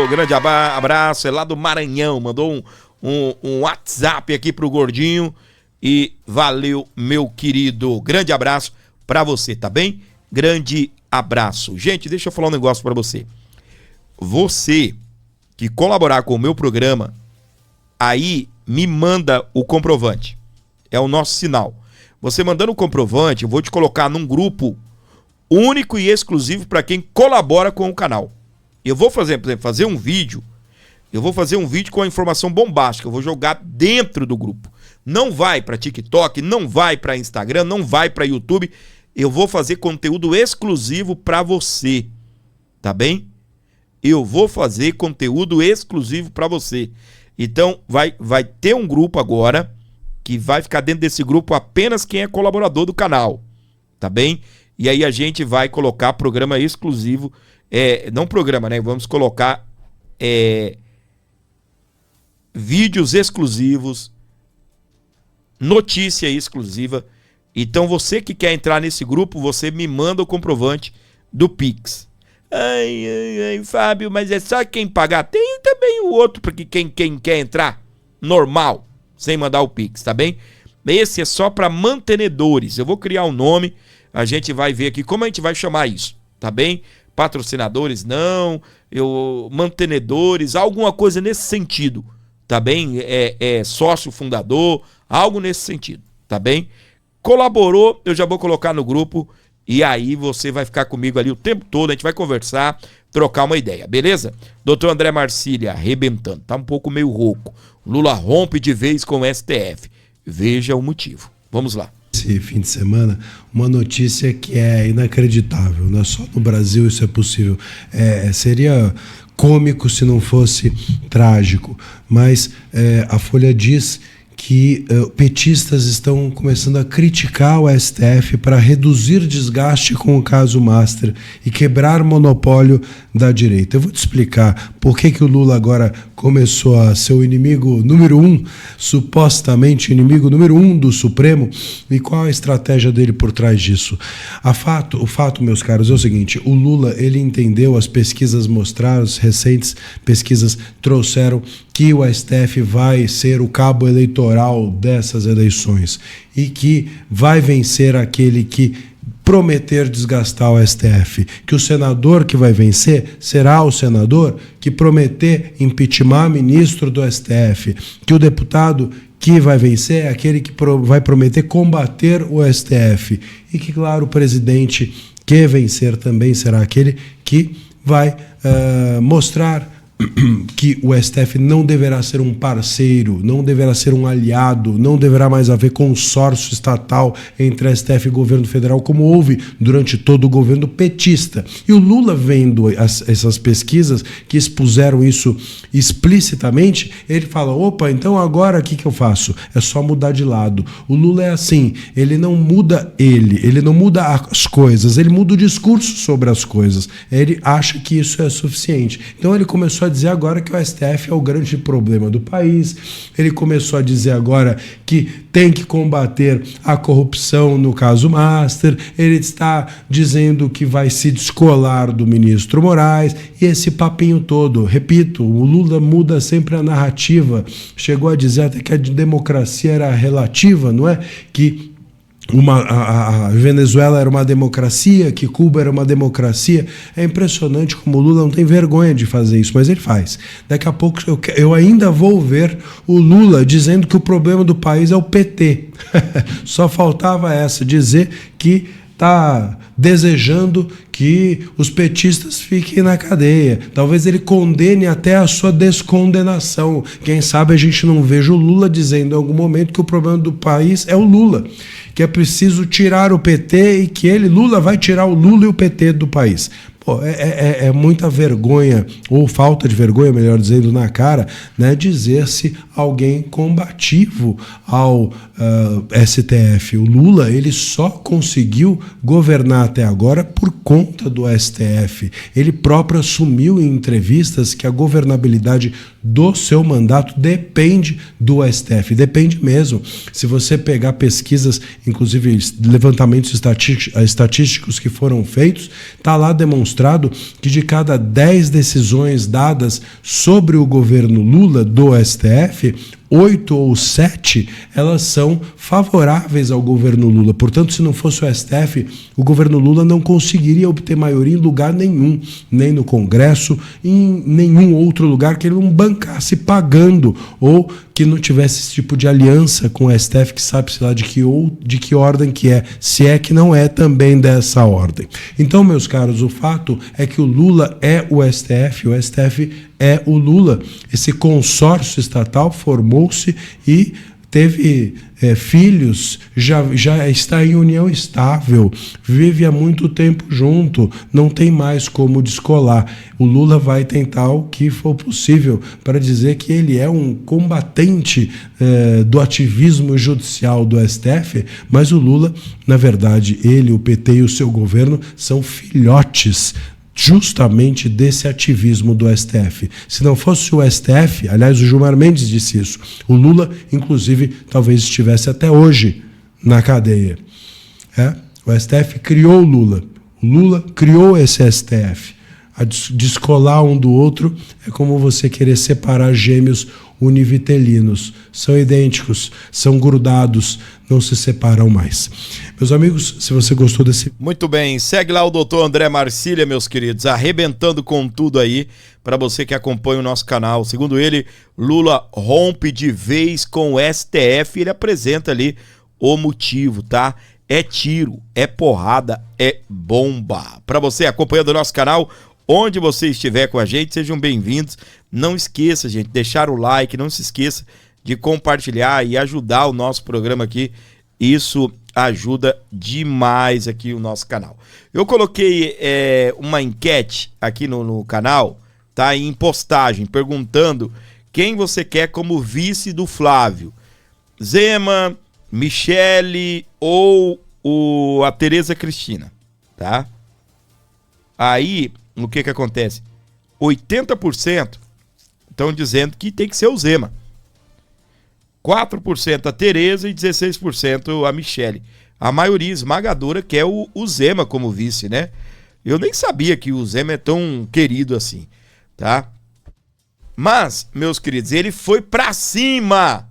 Grande abraço, é lá do Maranhão. Mandou um WhatsApp aqui pro Gordinho. E valeu, meu querido. Grande abraço pra você, tá bem? Grande abraço. Gente, deixa eu falar um negócio pra você. Você que colaborar com o meu programa, aí me manda o comprovante. É o nosso sinal. Você mandando o comprovante, eu vou te colocar num grupo único e exclusivo para quem colabora com o canal. Eu vou fazer, por exemplo, fazer um vídeo. Eu vou fazer um vídeo com a informação bombástica. Eu vou jogar dentro do grupo. Não vai para TikTok, não vai para Instagram, não vai para YouTube. Eu vou fazer conteúdo exclusivo para você. Tá bem? Eu vou fazer conteúdo exclusivo para você. Então, vai ter um grupo agora, que vai ficar dentro desse grupo apenas quem é colaborador do canal. Tá bem? E aí a gente vai colocar programa exclusivo. Não programa, né? Vamos colocar vídeos exclusivos, notícia exclusiva. Então, você que quer entrar nesse grupo, você me manda o comprovante do Pix. Ai, Fábio, mas é só quem pagar. Tem também o outro, porque quem quer entrar, normal, sem mandar o Pix, tá bem? Esse é só para mantenedores. Eu vou criar um nome, a gente vai ver aqui como a gente vai chamar isso, tá bem? Patrocinadores não, mantenedores, alguma coisa nesse sentido, tá bem? Sócio fundador, algo nesse sentido, tá bem? Colaborou, eu já vou colocar no grupo e aí você vai ficar comigo ali o tempo todo, a gente vai conversar, trocar uma ideia, beleza? Doutor André Marcília, arrebentando, tá um pouco meio rouco. Lula rompe de vez com o STF. Veja o motivo. Vamos lá. Esse fim de semana, uma notícia que é inacreditável. Não é só no Brasil isso é possível. Seria cômico se não fosse trágico. Mas a Folha diz que petistas estão começando a criticar o STF para reduzir desgaste com o caso Master e quebrar monopólio da direita. Eu vou te explicar por que o Lula agora começou a ser o inimigo número 1, supostamente inimigo número 1 do Supremo, e qual a estratégia dele por trás disso. O fato, meus caros, é o seguinte: o Lula, ele entendeu, as pesquisas mostraram, as recentes pesquisas trouxeram que o STF vai ser o cabo eleitoral dessas eleições e que vai vencer aquele que prometer desgastar o STF, que o senador que vai vencer será o senador que prometer impeachment ministro do STF, que o deputado que vai vencer é aquele que vai prometer combater o STF e que, claro, o presidente que vencer também será aquele que vai mostrar que o STF não deverá ser um parceiro, não deverá ser um aliado, não deverá mais haver consórcio estatal entre STF e governo federal, como houve durante todo o governo petista. E o Lula, vendo essas pesquisas que expuseram isso explicitamente, ele fala: opa, então agora o que eu faço? É só mudar de lado. O Lula é assim, ele não muda ele não muda as coisas, ele muda o discurso sobre as coisas. Ele acha que isso é suficiente. Então ele começou a dizer agora que o STF é o grande problema do país, ele começou a dizer agora que tem que combater a corrupção no caso Master, ele está dizendo que vai se descolar do ministro Moraes, e esse papinho todo. Repito, o Lula muda sempre a narrativa, chegou a dizer até que a democracia era relativa, não é? Que a Venezuela era uma democracia, que Cuba era uma democracia. É impressionante como o Lula não tem vergonha de fazer isso, mas ele faz. Daqui a pouco eu ainda vou ver o Lula dizendo que o problema do país é o PT. Só faltava essa, dizer que está desejando que os petistas fiquem na cadeia. Talvez ele condene até a sua descondenação. Quem sabe a gente não veja o Lula dizendo em algum momento que o problema do país é o Lula, que é preciso tirar o PT e que Lula, vai tirar o Lula e o PT do país. Pô, é muita vergonha, ou falta de vergonha, melhor dizendo, na cara, né, dizer-se alguém combativo ao STF. O Lula, ele só conseguiu governar até agora por conta do STF. Ele próprio assumiu em entrevistas que a governabilidade do seu mandato depende do STF, depende mesmo. Se você pegar pesquisas, inclusive levantamentos estatísticos que foram feitos, está lá demonstrado que de cada 10 decisões dadas sobre o governo Lula do STF, 8 ou 7, elas são favoráveis ao governo Lula. Portanto, se não fosse o STF, o governo Lula não conseguiria obter maioria em lugar nenhum, nem no Congresso, em nenhum outro lugar que ele não bancasse pagando, ou que não tivesse esse tipo de aliança com o STF, que sabe-se lá de que ordem que é, se é que não é também dessa ordem. Então, meus caros, o fato é que o Lula é o STF é o Lula. Esse consórcio estatal formou-se e teve filhos, já está em união estável, vive há muito tempo junto, não tem mais como descolar. O Lula vai tentar o que for possível para dizer que ele é um combatente do ativismo judicial do STF, mas o Lula, na verdade, ele, o PT e o seu governo são filhotes justamente desse ativismo do STF. Se não fosse o STF, aliás, o Gilmar Mendes disse isso, o Lula, inclusive, talvez estivesse até hoje na cadeia. O STF criou o Lula criou esse STF. A descolar um do outro é como você querer separar gêmeos univitelinos. São idênticos, são grudados, não se separam mais. Meus amigos, se você gostou desse... Muito bem, segue lá o doutor André Marcília, meus queridos, arrebentando com tudo aí, para você que acompanha o nosso canal. Segundo ele, Lula rompe de vez com o STF, ele apresenta ali o motivo, tá? É tiro, é porrada, é bomba. Para você acompanhando o nosso canal, onde você estiver com a gente, sejam bem-vindos. Não esqueça, gente, deixar o like, não se esqueça de compartilhar e ajudar o nosso programa aqui. Isso ajuda demais aqui o nosso canal. Eu coloquei uma enquete aqui no canal, tá? Em postagem, perguntando quem você quer como vice do Flávio. Zema, Michele ou a Tereza Cristina, tá? Aí, o que acontece? 80% estão dizendo que tem que ser o Zema. 4% a Tereza e 16% a Michele. A maioria esmagadora quer o Zema como vice, né? Eu nem sabia que o Zema é tão querido assim, tá? Mas, meus queridos, ele foi pra cima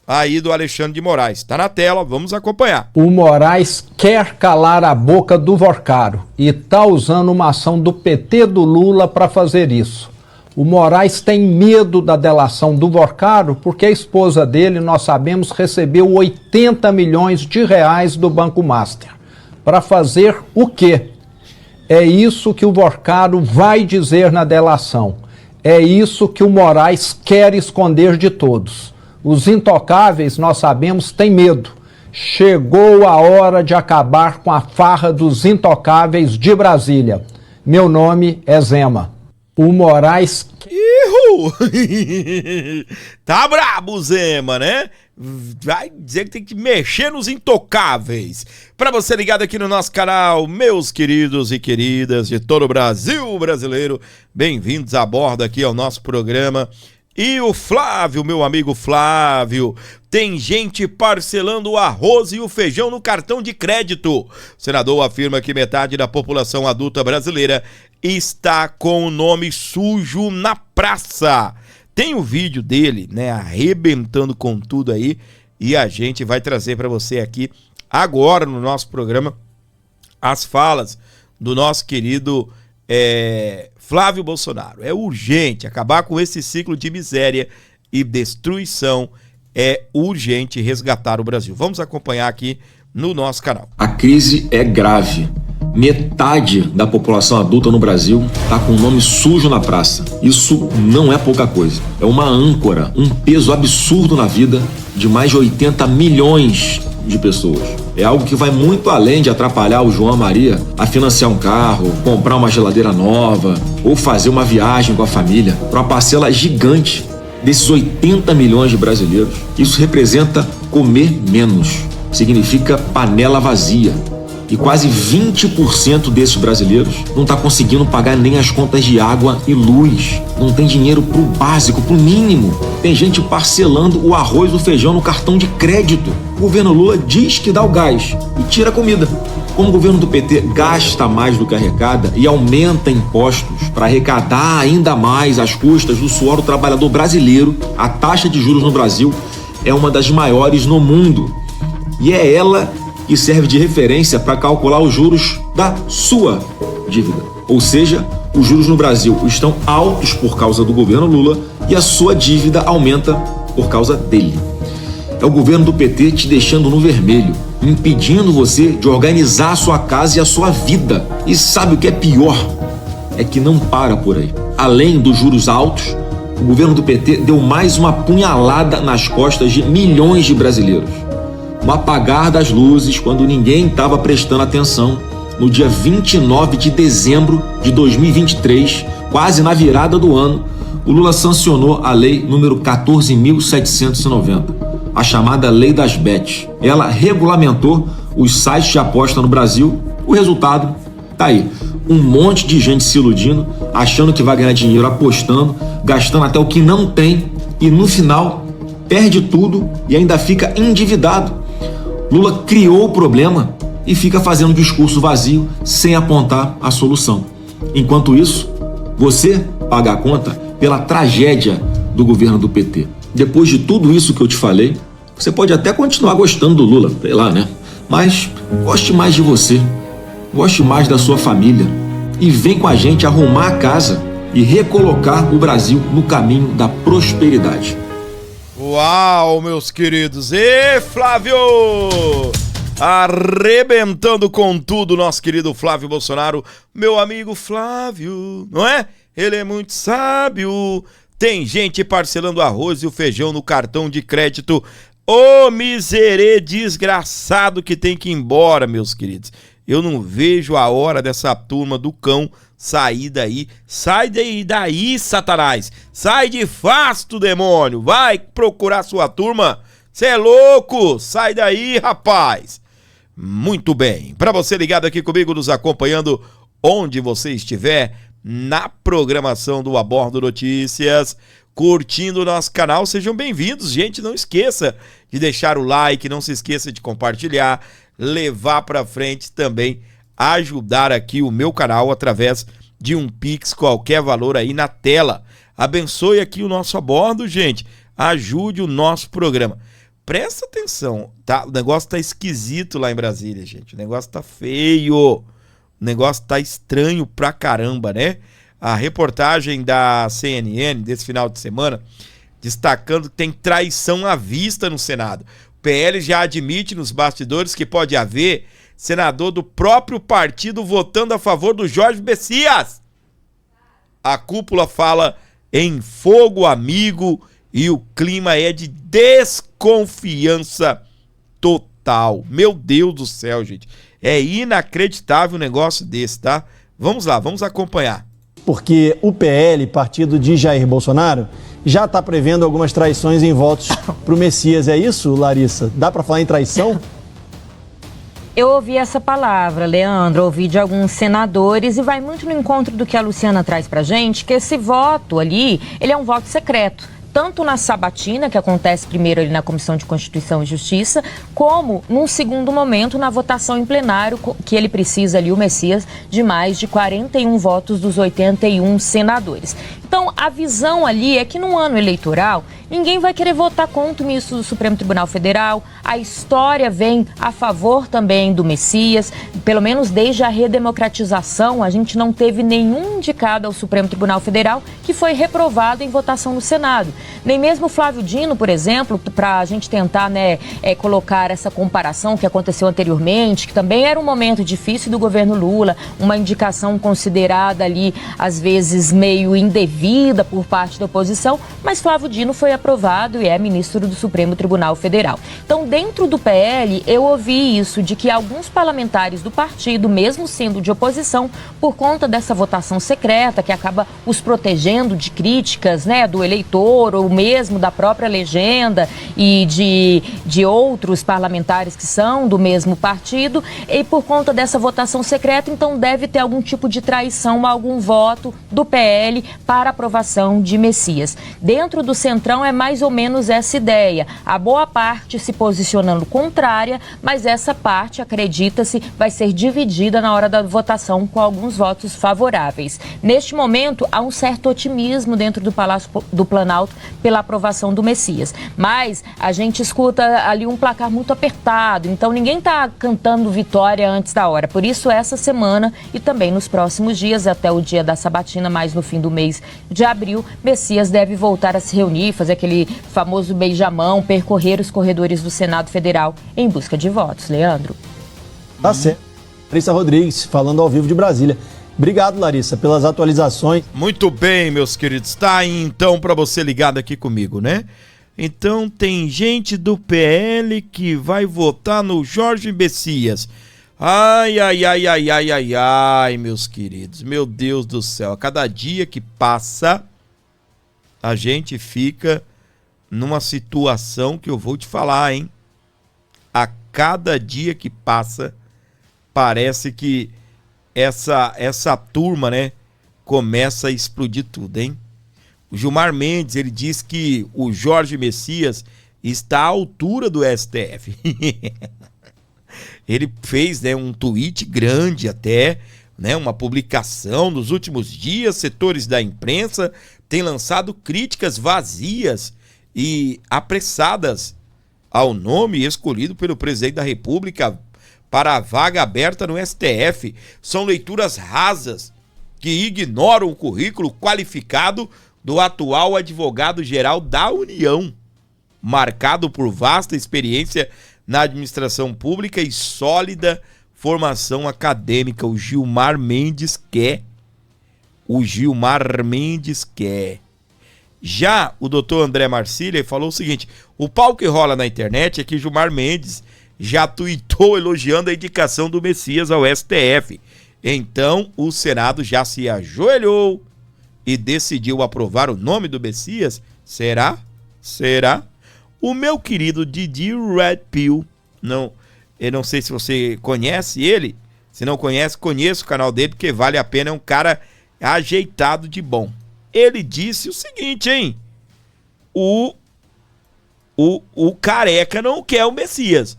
aí do Alexandre de Moraes. Tá na tela, vamos acompanhar. O Moraes quer calar a boca do Vorcaro e tá usando uma ação do PT do Lula para fazer isso. O Moraes tem medo da delação do Vorcaro porque a esposa dele, nós sabemos, recebeu 80 milhões de reais do Banco Master. Para fazer o quê? É isso que o Vorcaro vai dizer na delação. É isso que o Moraes quer esconder de todos. Os intocáveis, nós sabemos, têm medo. Chegou a hora de acabar com a farra dos intocáveis de Brasília. Meu nome é Zema. O Moraes... Tá brabo, Zema, né? Vai dizer que tem que mexer nos intocáveis. Pra você ligado aqui no nosso canal, meus queridos e queridas de todo o Brasil brasileiro, bem-vindos a bordo aqui ao nosso programa. E o Flávio, meu amigo Flávio, tem gente parcelando o arroz e o feijão no cartão de crédito. O senador afirma que metade da população adulta brasileira está com o nome sujo na praça. Tem o vídeo dele, né, arrebentando com tudo aí, e a gente vai trazer para você aqui agora no nosso programa as falas do nosso querido Flávio Bolsonaro. É urgente acabar com esse ciclo de miséria e destruição. É urgente resgatar o Brasil. Vamos acompanhar aqui no nosso canal. A crise é grave. Metade da população adulta no Brasil está com o nome sujo na praça. Isso não é pouca coisa. É uma âncora, um peso absurdo na vida de mais de 80 milhões de pessoas. É algo que vai muito além de atrapalhar o João Maria a financiar um carro, comprar uma geladeira nova ou fazer uma viagem com a família. Para uma parcela gigante desses 80 milhões de brasileiros, isso representa comer menos. Significa panela vazia. E quase 20% desses brasileiros não está conseguindo pagar nem as contas de água e luz. Não tem dinheiro pro básico, pro mínimo. Tem gente parcelando o arroz e o feijão no cartão de crédito. O governo Lula diz que dá o gás e tira a comida. Como o governo do PT gasta mais do que arrecada e aumenta impostos para arrecadar ainda mais às custas do suor do trabalhador brasileiro, a taxa de juros no Brasil é uma das maiores no mundo. E é ela que serve de referência para calcular os juros da sua dívida. Ou seja, os juros no Brasil estão altos por causa do governo Lula e a sua dívida aumenta por causa dele. É o governo do PT te deixando no vermelho, impedindo você de organizar a sua casa e a sua vida. E sabe o que é pior? É que não para por aí. Além dos juros altos, o governo do PT deu mais uma punhalada nas costas de milhões de brasileiros. Um apagar das luzes quando ninguém estava prestando atenção. No dia 29 de dezembro de 2023, quase na virada do ano, o Lula sancionou a lei número 14.790, a chamada Lei das Bets. Ela regulamentou os sites de aposta no Brasil. O resultado tá aí. Um monte de gente se iludindo, achando que vai ganhar dinheiro apostando, gastando até o que não tem e no final perde tudo e ainda fica endividado. Lula criou o problema e fica fazendo discurso vazio sem apontar a solução. Enquanto isso, você paga a conta pela tragédia do governo do PT. Depois de tudo isso que eu te falei, você pode até continuar gostando do Lula, sei lá, né? Mas goste mais de você, goste mais da sua família e vem com a gente arrumar a casa e recolocar o Brasil no caminho da prosperidade. Uau, meus queridos! E Flávio! Arrebentando com tudo, nosso querido Flávio Bolsonaro, meu amigo Flávio, não é? Ele é muito sábio. Tem gente parcelando arroz e o feijão no cartão de crédito. Ô miserê desgraçado que tem que ir embora, meus queridos. Eu não vejo a hora dessa turma do cão sair daí. Sai daí, Satanás. Sai de fasto, demônio. Vai procurar sua turma. Cê é louco. Sai daí, rapaz. Muito bem. Para você ligado aqui comigo, nos acompanhando onde você estiver, na programação do Abordo Notícias, curtindo o nosso canal, sejam bem-vindos, gente. Não esqueça de deixar o like, não se esqueça de compartilhar, levar para frente também, ajudar aqui o meu canal através de um Pix, qualquer valor aí na tela. Abençoe aqui o nosso Abordo, gente. Ajude o nosso programa. Presta atenção, tá? O negócio tá esquisito lá em Brasília, gente. O negócio tá feio. O negócio tá estranho pra caramba, né? A reportagem da CNN desse final de semana destacando que tem traição à vista no Senado. O PL já admite nos bastidores que pode haver senador do próprio partido votando a favor do Jorge Messias. A cúpula fala em fogo amigo e o clima é de desconfiança total. Meu Deus do céu, gente. É inacreditável um negócio desse, tá? Vamos lá, vamos acompanhar. Porque o PL, partido de Jair Bolsonaro, já está prevendo algumas traições em votos para o Messias. É isso, Larissa? Dá para falar em traição? Eu ouvi essa palavra, Leandro, ouvi de alguns senadores e vai muito no encontro do que a Luciana traz pra gente, que esse voto ali, ele é um voto secreto. Tanto na sabatina, que acontece primeiro ali na Comissão de Constituição e Justiça, como num segundo momento na votação em plenário, que ele precisa ali, o Messias, de mais de 41 votos dos 81 senadores. Então, a visão ali é que num ano eleitoral, ninguém vai querer votar contra o ministro do Supremo Tribunal Federal. A história vem a favor também do Messias, pelo menos desde a redemocratização, a gente não teve nenhum indicado ao Supremo Tribunal Federal que foi reprovado em votação no Senado. Nem mesmo Flávio Dino, por exemplo, para a gente tentar colocar essa comparação que aconteceu anteriormente, que também era um momento difícil do governo Lula, uma indicação considerada ali, às vezes, meio indevida por parte da oposição, mas Flávio Dino foi aprovado e é ministro do Supremo Tribunal Federal. Então, dentro do PL, eu ouvi isso, de que alguns parlamentares do partido, mesmo sendo de oposição, por conta dessa votação secreta, que acaba os protegendo de críticas, do eleitor, ou mesmo da própria legenda e de outros parlamentares que são do mesmo partido, e por conta dessa votação secreta, então deve ter algum tipo de traição, algum voto do PL para aprovação de Messias. Dentro do Centrão é mais ou menos essa ideia, a boa parte se posicionando contrária, mas essa parte, acredita-se, vai ser dividida na hora da votação com alguns votos favoráveis. Neste momento, há um certo otimismo dentro do Palácio do Planalto pela aprovação do Messias. Mas a gente escuta ali um placar muito apertado, então ninguém está cantando vitória antes da hora. Por isso, essa semana e também nos próximos dias, até o dia da sabatina, mais no fim do mês de abril, Messias deve voltar a se reunir, fazer aquele famoso beijamão, percorrer os corredores do Senado Federal em busca de votos. Leandro. Tá certo. Larissa Rodrigues, falando ao vivo de Brasília. Obrigado, Larissa, pelas atualizações. Muito bem, meus queridos. Tá aí, então, para você ligado aqui comigo, né? Então, tem gente do PL que vai votar no Jorge Messias. Ai, meus queridos. Meu Deus do céu. A cada dia que passa, a gente fica numa situação que eu vou te falar, hein? A cada dia que passa, parece que essa turma, começa a explodir tudo, hein? O Gilmar Mendes, ele diz que o Jorge Messias está à altura do STF. Ele fez, um tweet grande até, uma publicação nos últimos dias, setores da imprensa tem lançado críticas vazias e apressadas ao nome escolhido pelo presidente da República para a vaga aberta no STF. São leituras rasas que ignoram o currículo qualificado do atual advogado-geral da União, marcado por vasta experiência na administração pública e sólida formação acadêmica. O Gilmar Mendes quer. Já o doutor André Marcília falou o seguinte: o pau que rola na internet é que Gilmar Mendes já tuitou elogiando a indicação do Messias ao STF. Então o Senado já se ajoelhou e decidiu aprovar o nome do Messias? Será? O meu querido Didi Red Pill, eu não sei se você conhece ele. Se não conhece, conheça o canal dele, porque vale a pena, é um cara ajeitado de bom. Ele disse o seguinte, hein? O Careca não quer o Messias.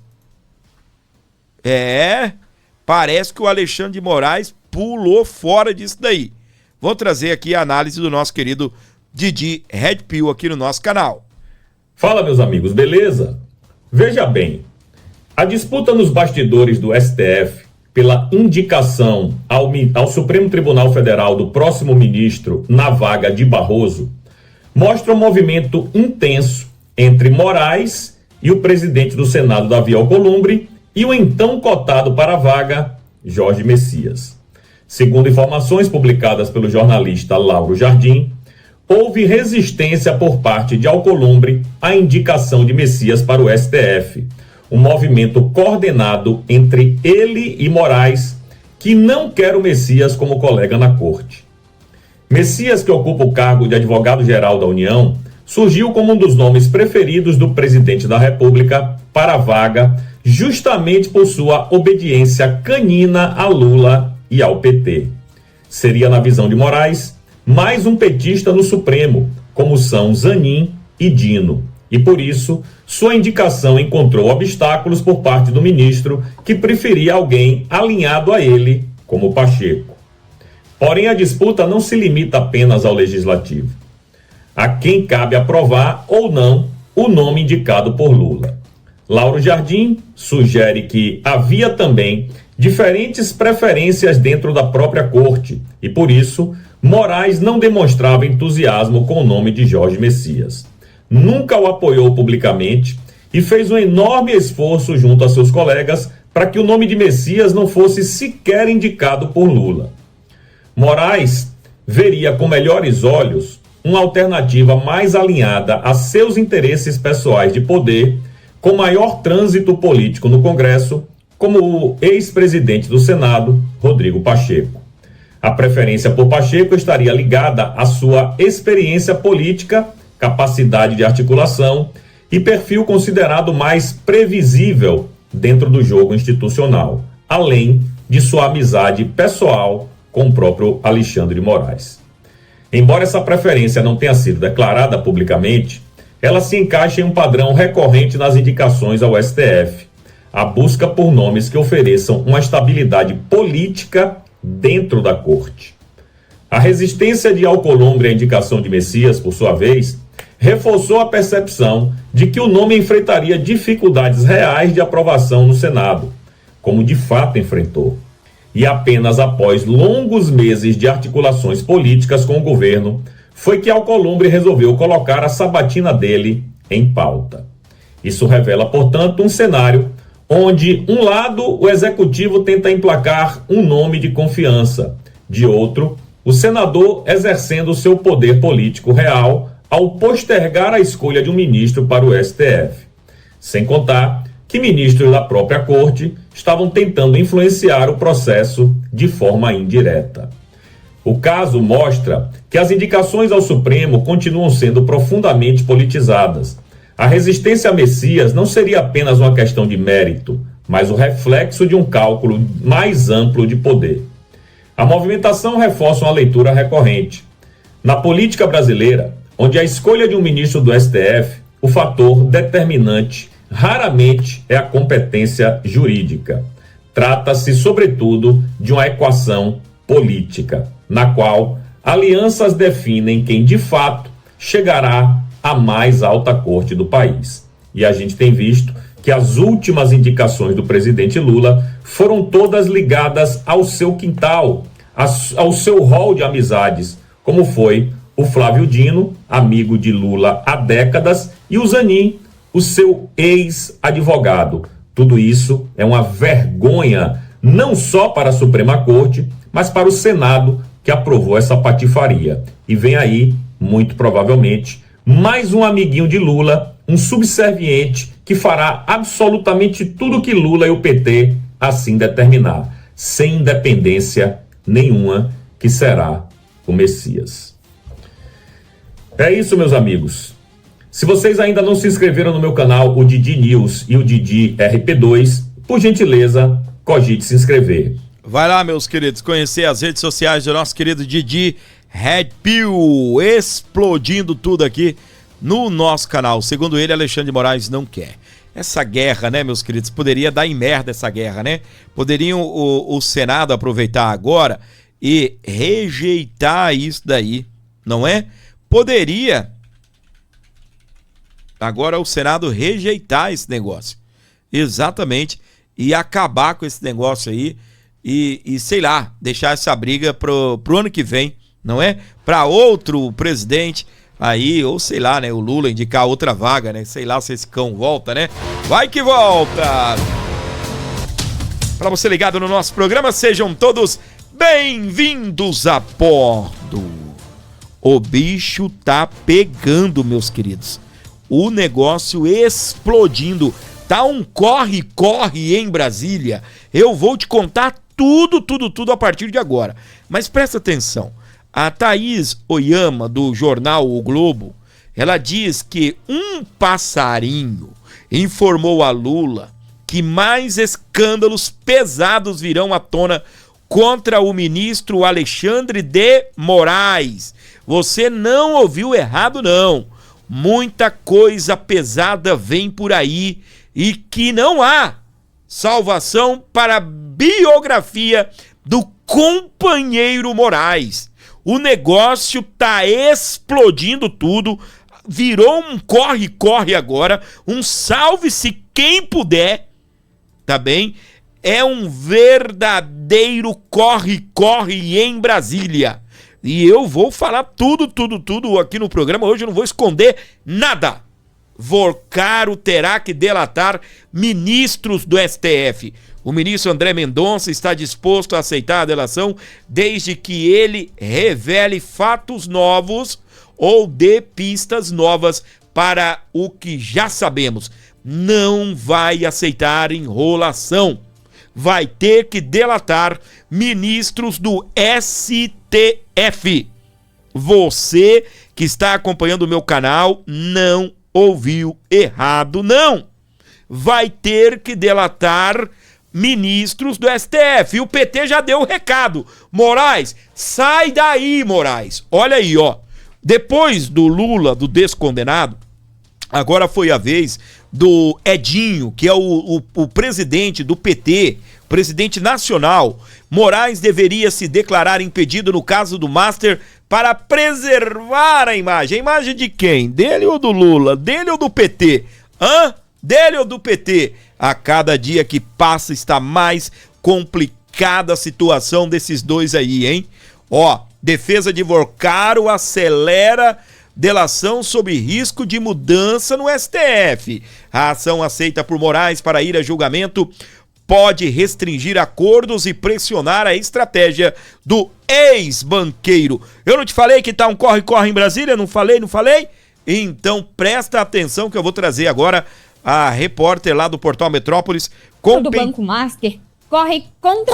Parece que o Alexandre de Moraes pulou fora disso daí. Vou trazer aqui a análise do nosso querido Didi Red Pill aqui no nosso canal. Fala, meus amigos, beleza? Veja bem, a disputa nos bastidores do STF pela indicação ao Supremo Tribunal Federal do próximo ministro na vaga de Barroso mostra um movimento intenso entre Moraes e o presidente do Senado, Davi Alcolumbre, e o então cotado para a vaga, Jorge Messias. Segundo informações publicadas pelo jornalista Lauro Jardim, houve resistência por parte de Alcolumbre à indicação de Messias para o STF, um movimento coordenado entre ele e Moraes, que não quer o Messias como colega na corte. Messias, que ocupa o cargo de advogado-geral da União, surgiu como um dos nomes preferidos do presidente da República para a vaga, justamente por sua obediência canina a Lula e ao PT. Seria, na visão de Moraes, mais um petista no Supremo, como são Zanin e Dino. E por isso, sua indicação encontrou obstáculos por parte do ministro, que preferia alguém alinhado a ele, como Pacheco. Porém, a disputa não se limita apenas ao legislativo. A quem cabe aprovar ou não o nome indicado por Lula. Lauro Jardim sugere que havia também diferentes preferências dentro da própria corte e, por isso, Moraes não demonstrava entusiasmo com o nome de Jorge Messias. Nunca o apoiou publicamente e fez um enorme esforço junto a seus colegas para que o nome de Messias não fosse sequer indicado por Lula. Moraes veria com melhores olhos uma alternativa mais alinhada a seus interesses pessoais de poder, com maior trânsito político no Congresso, como o ex-presidente do Senado, Rodrigo Pacheco. A preferência por Pacheco estaria ligada à sua experiência política, capacidade de articulação e perfil considerado mais previsível dentro do jogo institucional, além de sua amizade pessoal com o próprio Alexandre de Moraes. Embora essa preferência não tenha sido declarada publicamente, ela se encaixa em um padrão recorrente nas indicações ao STF, a busca por nomes que ofereçam uma estabilidade política dentro da corte. A resistência de Alcolumbre à indicação de Messias, por sua vez, reforçou a percepção de que o nome enfrentaria dificuldades reais de aprovação no Senado, como de fato enfrentou. E apenas após longos meses de articulações políticas com o governo, foi que Alcolumbre resolveu colocar a sabatina dele em pauta. Isso revela, portanto, um cenário onde, um lado, o executivo tenta emplacar um nome de confiança, de outro, o senador exercendo seu poder político real ao postergar a escolha de um ministro para o STF. Sem contar que ministros da própria corte estavam tentando influenciar o processo de forma indireta. O caso mostra que as indicações ao Supremo continuam sendo profundamente politizadas. A resistência a Messias não seria apenas uma questão de mérito, mas o reflexo de um cálculo mais amplo de poder. A movimentação reforça uma leitura recorrente. Na política brasileira, onde a escolha de um ministro do STF, o fator determinante raramente é a competência jurídica. Trata-se, sobretudo, de uma equação política, na qual alianças definem quem de fato chegará à mais alta corte do país. E a gente tem visto que as últimas indicações do presidente Lula foram todas ligadas ao seu quintal, ao seu rol de amizades, como foi o Flávio Dino, amigo de Lula há décadas, e o Zanin, o seu ex-advogado. Tudo isso é uma vergonha, não só para a Suprema Corte, mas para o Senado, que aprovou essa patifaria. E vem aí, muito provavelmente, mais um amiguinho de Lula, um subserviente que fará absolutamente tudo que Lula e o PT assim determinar, sem independência nenhuma, que será o Messias. É isso, meus amigos. Se vocês ainda não se inscreveram no meu canal, o Didi News e o Didi RP2, por gentileza, cogite se inscrever. Vai lá, meus queridos, conhecer as redes sociais do nosso querido Didi Red Pill, explodindo tudo aqui no nosso canal. Segundo ele, Alexandre de Moraes não quer. Essa guerra, né, meus queridos, poderia dar em merda essa guerra, né? Poderiam o Senado aproveitar agora e rejeitar isso daí, não é? Poderia agora o Senado rejeitar esse negócio. Exatamente. E acabar com esse negócio aí e sei lá, deixar essa briga pro ano que vem, não é? Para outro presidente aí, ou sei lá, né? O Lula indicar outra vaga, né? Sei lá se esse cão volta, né? Vai que volta! Para você ligado no nosso programa, sejam todos bem-vindos a bordo. O bicho tá pegando, meus queridos. O negócio explodindo. Tá um corre-corre em Brasília. Eu vou te contar tudo a partir de agora. Mas presta atenção. A Thaís Oyama, do jornal O Globo, ela diz que um passarinho informou a Lula que mais escândalos pesados virão à tona contra o ministro Alexandre de Moraes. Você não ouviu errado, não. Muita coisa pesada vem por aí e que não há salvação para a biografia do companheiro Moraes. O negócio tá explodindo tudo, virou um corre-corre agora, um salve-se quem puder, tá bem? É um verdadeiro corre-corre em Brasília. E eu vou falar tudo aqui no programa. Hoje eu não vou esconder nada. Vorcaro terá que delatar ministros do STF. O ministro André Mendonça está disposto a aceitar a delação desde que ele revele fatos novos ou dê pistas novas para o que já sabemos. Não vai aceitar enrolação. Vai ter que delatar ministros do STF. Você que está acompanhando o meu canal não ouviu errado, não. Vai ter que delatar ministros do STF. E o PT já deu o recado. Moraes, sai daí, Moraes. Olha aí, ó. Depois do Lula, do descondenado, agora foi a vez do Edinho, que é o presidente do PT, presidente nacional. Moraes deveria se declarar impedido no caso do Master para preservar a imagem. A imagem de quem? Dele ou do Lula? Dele ou do PT? Dele ou do PT? A cada dia que passa está mais complicada a situação desses dois aí, hein? Ó, defesa de Vorcaro acelera delação sob risco de mudança no STF. A ação aceita por Moraes para ir a julgamento pode restringir acordos e pressionar a estratégia do ex-banqueiro. Eu não te falei que tá um corre-corre em Brasília? Não falei? Então presta atenção que eu vou trazer agora a repórter lá do Portal Metrópolis. Do Banco Master corre contra...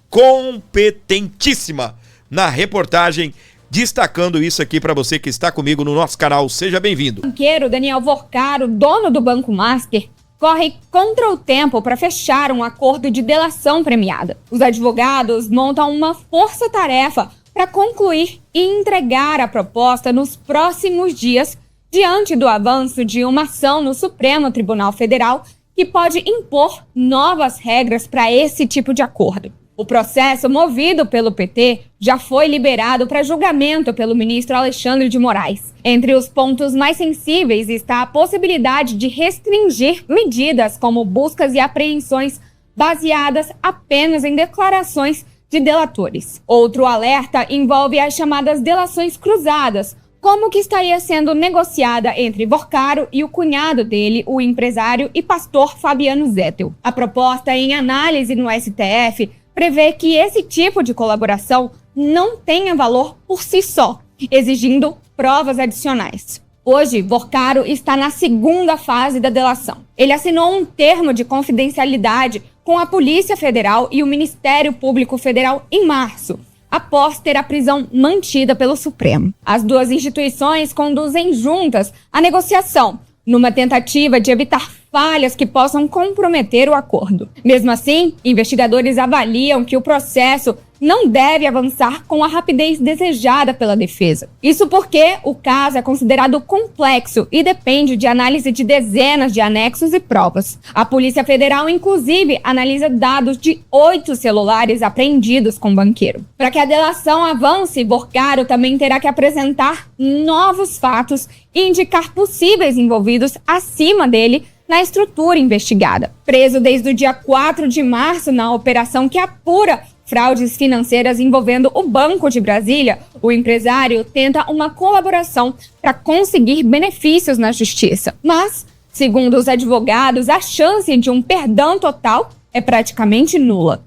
Competentíssima na reportagem, destacando isso aqui para você que está comigo no nosso canal. Seja bem-vindo. O banqueiro Daniel Vorcaro, dono do Banco Master, corre contra o tempo para fechar um acordo de delação premiada. Os advogados montam uma força-tarefa para concluir e entregar a proposta nos próximos dias, diante do avanço de uma ação no Supremo Tribunal Federal que pode impor novas regras para esse tipo de acordo. O processo movido pelo PT já foi liberado para julgamento pelo ministro Alexandre de Moraes. Entre os pontos mais sensíveis está a possibilidade de restringir medidas como buscas e apreensões baseadas apenas em declarações de delatores. Outro alerta envolve as chamadas delações cruzadas, como que estaria sendo negociada entre Vorcaro e o cunhado dele, o empresário e pastor Fabiano Zettel. A proposta em análise no STF prevê que esse tipo de colaboração não tenha valor por si só, exigindo provas adicionais. Hoje, Vorcaro está na segunda fase da delação. Ele assinou um termo de confidencialidade com a Polícia Federal e o Ministério Público Federal em março, após ter a prisão mantida pelo Supremo. As duas instituições conduzem juntas a negociação, numa tentativa de evitar falhas que possam comprometer o acordo. Mesmo assim, investigadores avaliam que o processo não deve avançar com a rapidez desejada pela defesa. Isso porque o caso é considerado complexo e depende de análise de dezenas de anexos e provas. A Polícia Federal, inclusive, analisa dados de 8 celulares apreendidos com o banqueiro. Para que a delação avance, Vorcaro também terá que apresentar novos fatos e indicar possíveis envolvidos acima dele na estrutura investigada. Preso desde o dia 4 de março na operação que apura fraudes financeiras envolvendo o Banco de Brasília, o empresário tenta uma colaboração para conseguir benefícios na justiça. Mas, segundo os advogados, a chance de um perdão total é praticamente nula.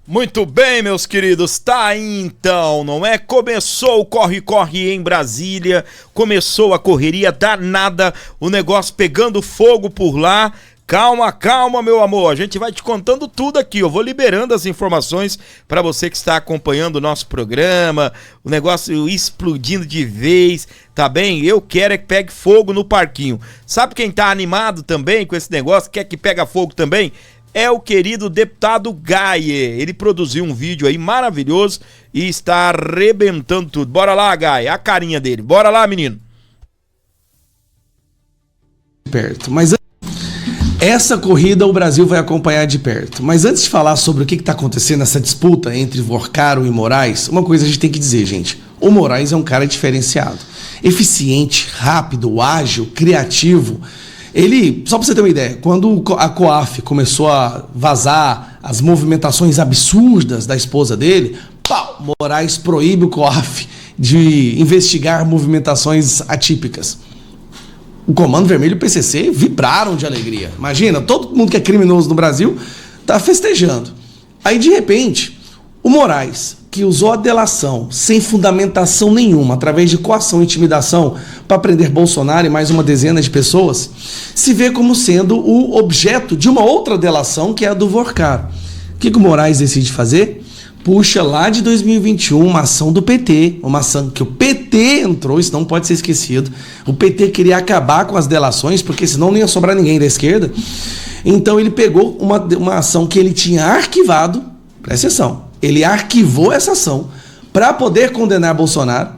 Muito bem, meus queridos, tá aí então, não é? Começou o corre-corre em Brasília, começou a correria danada, o negócio pegando fogo por lá. Calma, calma, meu amor, a gente vai te contando tudo aqui, eu vou liberando as informações para você que está acompanhando o nosso programa, o negócio explodindo de vez, tá bem? Eu quero é que pegue fogo no parquinho. Sabe quem tá animado também com esse negócio, quer que pega fogo também? É o querido deputado Gaye. Ele produziu um vídeo aí maravilhoso e está arrebentando tudo. Bora lá, Gaye, a carinha dele, bora lá, menino. Perto, mas essa corrida o Brasil vai acompanhar de perto. Mas antes de falar sobre o que está acontecendo nessa disputa entre Vorcaro e Moraes, uma coisa a gente tem que dizer, gente. O Moraes é um cara diferenciado. Eficiente, rápido, ágil, criativo. Ele, só para você ter uma ideia, quando a COAF começou a vazar as movimentações absurdas da esposa dele, Moraes proíbe o COAF de investigar movimentações atípicas. O Comando Vermelho e o PCC vibraram de alegria. Imagina, todo mundo que é criminoso no Brasil tá festejando. Aí, de repente, o Moraes, que usou a delação sem fundamentação nenhuma, através de coação e intimidação, para prender Bolsonaro e mais uma dezena de pessoas, se vê como sendo o objeto de uma outra delação, que é a do Vorcaro. O que o Moraes decide fazer? Puxa lá de 2021 uma ação do PT, uma ação que o PT entrou, isso não pode ser esquecido. O PT queria acabar com as delações, porque senão não ia sobrar ninguém da esquerda. Então ele pegou uma ação que ele tinha arquivado, presta atenção, ele arquivou essa ação para poder condenar Bolsonaro.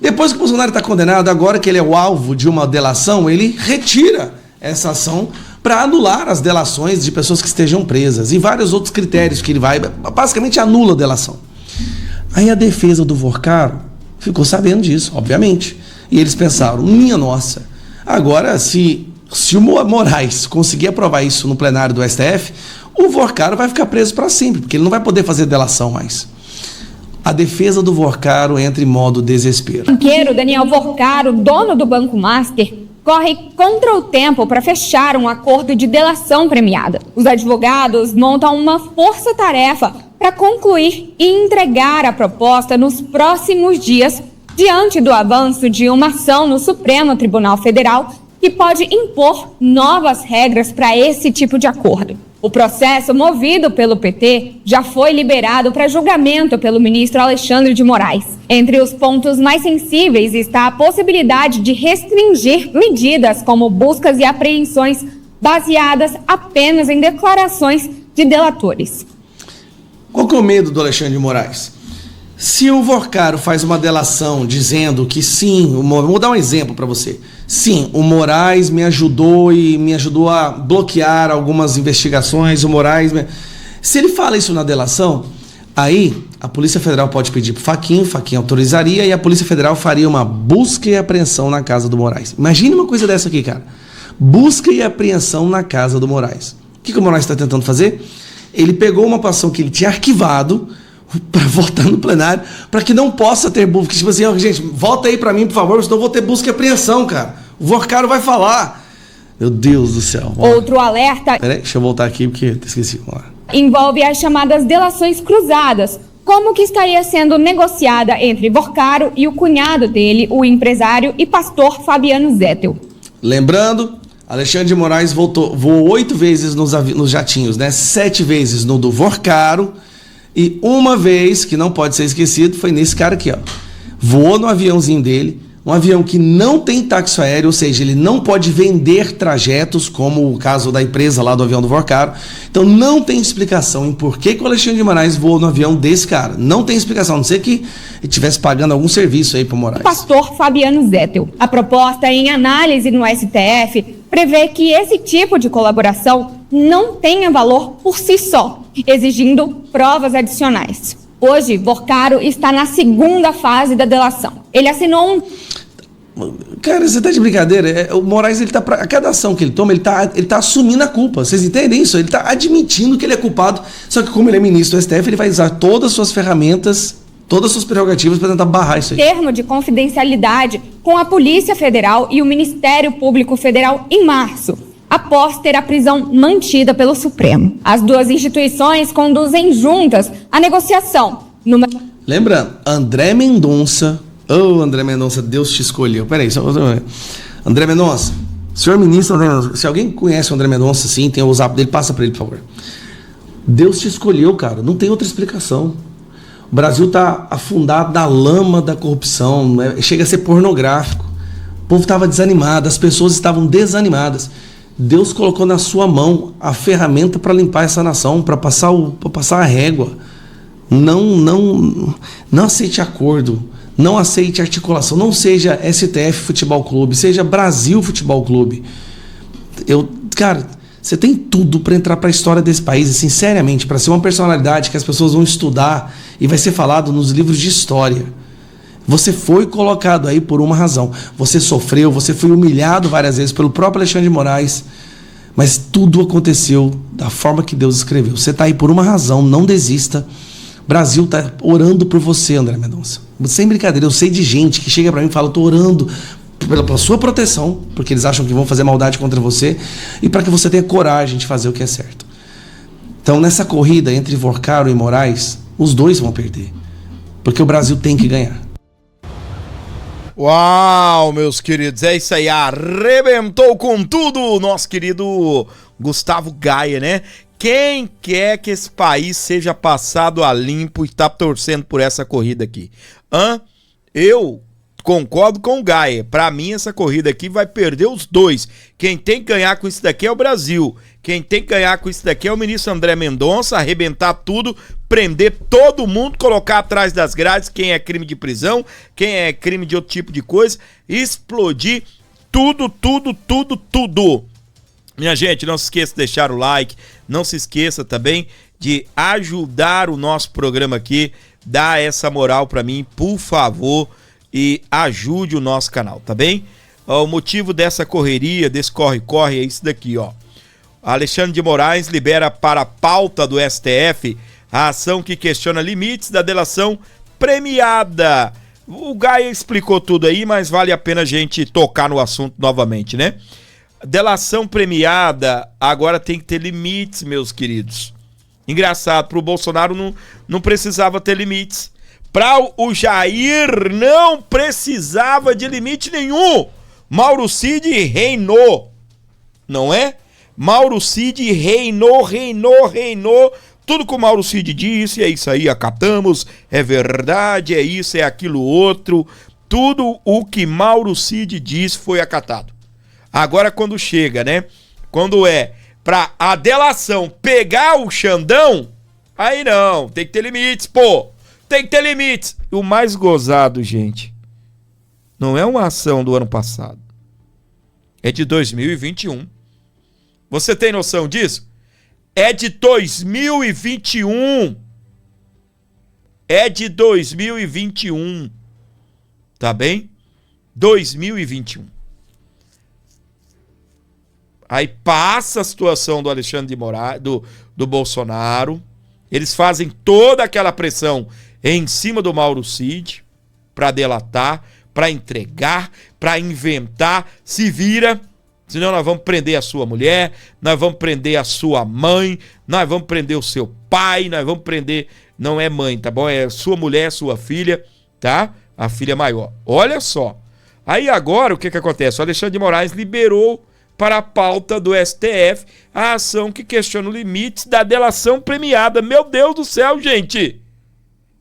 Depois que o Bolsonaro está condenado, agora que ele é o alvo de uma delação, ele retira essa ação para anular as delações de pessoas que estejam presas e vários outros critérios que ele vai, basicamente anula a delação. Aí a defesa do Vorcaro ficou sabendo disso, obviamente, e eles pensaram, minha nossa, agora se o Moraes conseguir aprovar isso no plenário do STF, o Vorcaro vai ficar preso para sempre, porque ele não vai poder fazer delação mais. A defesa do Vorcaro entra em modo desespero. O banqueiro Daniel Vorcaro, dono do Banco Master, corre contra o tempo para fechar um acordo de delação premiada. Os advogados montam uma força-tarefa para concluir e entregar a proposta nos próximos dias, diante do avanço de uma ação no Supremo Tribunal Federal que pode impor novas regras para esse tipo de acordo. O processo movido pelo PT já foi liberado para julgamento pelo ministro Alexandre de Moraes. Entre os pontos mais sensíveis está a possibilidade de restringir medidas como buscas e apreensões baseadas apenas em declarações de delatores. Qual que é o medo do Alexandre de Moraes? Se o Vorcaro faz uma delação dizendo que sim, vou dar um exemplo para você. Sim, o Moraes me ajudou a bloquear algumas investigações, Se ele fala isso na delação, aí a Polícia Federal pode pedir pro Fachin autorizaria e a Polícia Federal faria uma busca e apreensão na casa do Moraes. Imagine uma coisa dessa aqui, cara. Busca e apreensão na casa do Moraes. O que o Moraes está tentando fazer? Ele pegou uma ação que ele tinha arquivado para votar no plenário, para que não possa ter busca. Tipo assim, gente, volta aí para mim, por favor, senão eu vou ter busca e apreensão, cara. O Vorcaro vai falar. Meu Deus do céu. Outro alerta... Peraí, deixa eu voltar aqui, porque eu esqueci. Vamos lá. Envolve as chamadas delações cruzadas, como que estaria sendo negociada entre Vorcaro e o cunhado dele, o empresário e pastor Fabiano Zettel. Lembrando, Alexandre de Moraes voou 8 vezes nos jatinhos, né? 7 vezes no do Vorcaro. E uma vez, que não pode ser esquecido, foi nesse cara aqui, ó. Voou no aviãozinho dele, um avião que não tem táxi aéreo, ou seja, ele não pode vender trajetos, como o caso da empresa lá do avião do Vorcaro. Então não tem explicação em por que o Alexandre de Moraes voou no avião desse cara. Não tem explicação, a não ser que ele estivesse pagando algum serviço aí pro Moraes. Pastor Fabiano Zettel. A proposta em análise no STF prevê que esse tipo de colaboração não tenha valor por si só, exigindo provas adicionais. Hoje, Vorcaro está na segunda fase da delação. Ele assinou Cara, você tá de brincadeira? O Moraes, a cada ação que ele toma, ele tá assumindo a culpa. Vocês entendem isso? Ele tá admitindo que ele é culpado. Só que como ele é ministro do STF, ele vai usar todas as suas ferramentas, todas as suas prerrogativas para tentar barrar isso aí. Termo de confidencialidade com a Polícia Federal e o Ministério Público Federal em março, após ter a prisão mantida pelo Supremo. As duas instituições conduzem juntas a negociação. Lembrando, André Mendonça, André Mendonça, Deus te escolheu. Peraí, André Mendonça, senhor ministro André Mendonça, se alguém conhece o André Mendonça, sim, tem o WhatsApp dele, passa para ele, por favor. Deus te escolheu, cara, não tem outra explicação. O Brasil tá afundado na lama da corrupção, chega a ser pornográfico. O povo estava desanimado, as pessoas estavam desanimadas. Deus colocou na sua mão a ferramenta para limpar essa nação, para passar a régua. Não aceite acordo, não aceite articulação, não seja STF Futebol Clube, seja Brasil Futebol Clube. Cara, você tem tudo para entrar para a história desse país, assim, seriamente, para ser uma personalidade que as pessoas vão estudar e vai ser falado nos livros de história. Você foi colocado aí por uma razão. Você sofreu, você foi humilhado várias vezes pelo próprio Alexandre de Moraes, mas tudo aconteceu da forma que Deus escreveu. Você está aí por uma razão, não desista. O Brasil está orando por você, André Mendonça. Sem brincadeira, eu sei de gente que chega para mim e fala, estou orando pela sua proteção, porque eles acham que vão fazer maldade contra você, e para que você tenha coragem de fazer o que é certo. Então, nessa corrida entre Vorcaro e Moraes, os dois vão perder, porque o Brasil tem que ganhar. Uau, meus queridos, é isso aí, arrebentou com tudo o nosso querido Gustavo Gaia, né? Quem quer que esse país seja passado a limpo e tá torcendo por essa corrida aqui? Eu concordo com o Gaia. Pra mim, essa corrida aqui vai perder os dois. Quem tem que ganhar com isso daqui é o Brasil. Quem tem que ganhar com isso daqui é o ministro André Mendonça, arrebentar tudo, prender todo mundo, colocar atrás das grades quem é crime de prisão, quem é crime de outro tipo de coisa, explodir tudo. Minha gente, não se esqueça de deixar o like, não se esqueça também de ajudar o nosso programa aqui, dar essa moral pra mim, por favor, e ajude o nosso canal, tá bem? O motivo dessa correria, desse corre-corre é isso daqui, ó. Alexandre de Moraes libera para a pauta do STF a ação que questiona limites da delação premiada. O Gaia explicou tudo aí, mas vale a pena a gente tocar no assunto novamente, né? Delação premiada agora tem que ter limites, meus queridos. Engraçado, para o Bolsonaro não precisava ter limites. Para o Jair não precisava de limite nenhum. Mauro Cid reinou, não é? Mauro Cid reinou. Tudo que o Mauro Cid disse, é isso aí, acatamos, é verdade, é isso, é aquilo outro. Tudo o que Mauro Cid disse foi acatado. Agora quando chega, né? Quando é pra a delação pegar o Xandão, aí não, tem que ter limites, pô. tem que ter limites. E o mais gozado, gente, não é uma ação do ano passado. É de 2021. Você tem noção disso? É de 2021. É de 2021. Tá bem? 2021. Aí passa a situação do Alexandre de Moraes, do Bolsonaro. Eles fazem toda aquela pressão em cima do Mauro Cid para delatar, para entregar, para inventar. Se vira, senão nós vamos prender a sua mulher, nós vamos prender a sua mãe, nós vamos prender o seu pai, nós vamos prender... Não é mãe, tá bom? É sua mulher, sua filha, tá? A filha maior. Olha só. Aí agora o que acontece? O Alexandre de Moraes liberou para a pauta do STF a ação que questiona os limites da delação premiada. Meu Deus do céu, gente!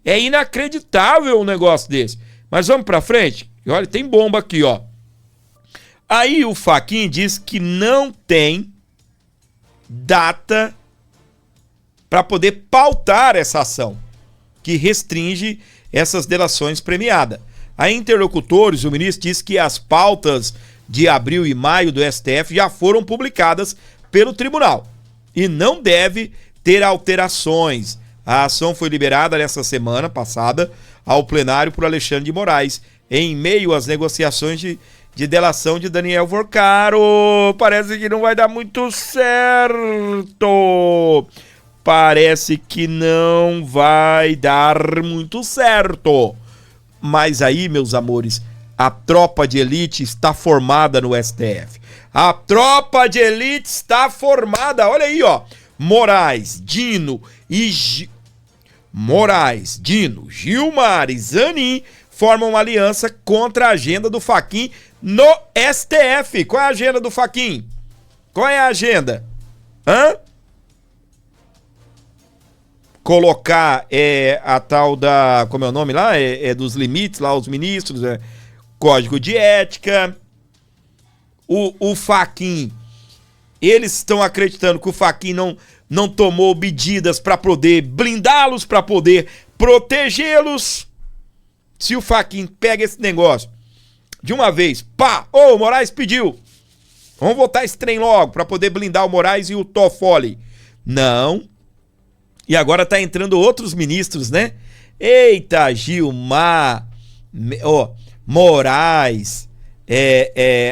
É inacreditável um negócio desse. Mas vamos para frente? E olha, tem bomba aqui, ó. Aí o Fachin diz que não tem data para poder pautar essa ação, que restringe essas delações premiadas. A interlocutores, o ministro diz que as pautas de abril e maio do STF já foram publicadas pelo tribunal e não deve ter alterações. A ação foi liberada nessa semana passada ao plenário por Alexandre de Moraes, em meio às negociações de delação de Daniel Vorcaro. Parece que não vai dar muito certo. Parece que não vai dar muito certo. Mas aí, meus amores, a tropa de elite está formada no STF. A tropa de elite está formada. Olha aí, ó. Moraes, Dino, Gilmar e Zanin formam uma aliança contra a agenda do Fachin no STF. Qual é a agenda do Fachin? Qual é a agenda? Colocar a tal da... Como é o nome lá? Dos limites lá, os ministros, código de ética. O Fachin, eles estão acreditando que o Fachin não tomou medidas para poder blindá-los, para poder protegê-los. Se o Fachin pega esse negócio de uma vez, pá, o Moraes pediu, vamos votar esse trem logo para poder blindar o Moraes e o Toffoli. Não. E agora tá entrando outros ministros, né? Eita, Gilmar, Moraes,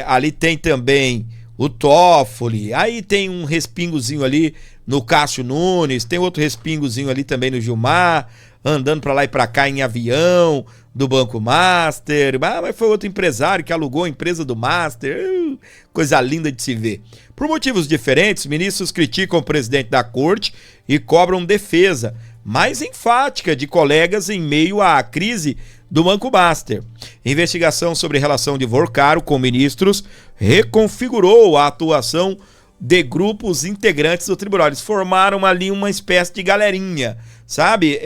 ali tem também o Toffoli, aí tem um respingozinho ali no Cássio Nunes, tem outro respingozinho ali também no Gilmar, andando pra lá e pra cá em avião do Banco Master. Mas foi outro empresário que alugou a empresa do Master. Coisa linda de se ver. Por motivos diferentes, ministros criticam o presidente da corte e cobram defesa mais enfática de colegas em meio à crise do Banco Master. Investigação sobre relação de Vorcaro com ministros reconfigurou a atuação de grupos integrantes do tribunal. Eles formaram ali uma espécie de galerinha, sabe?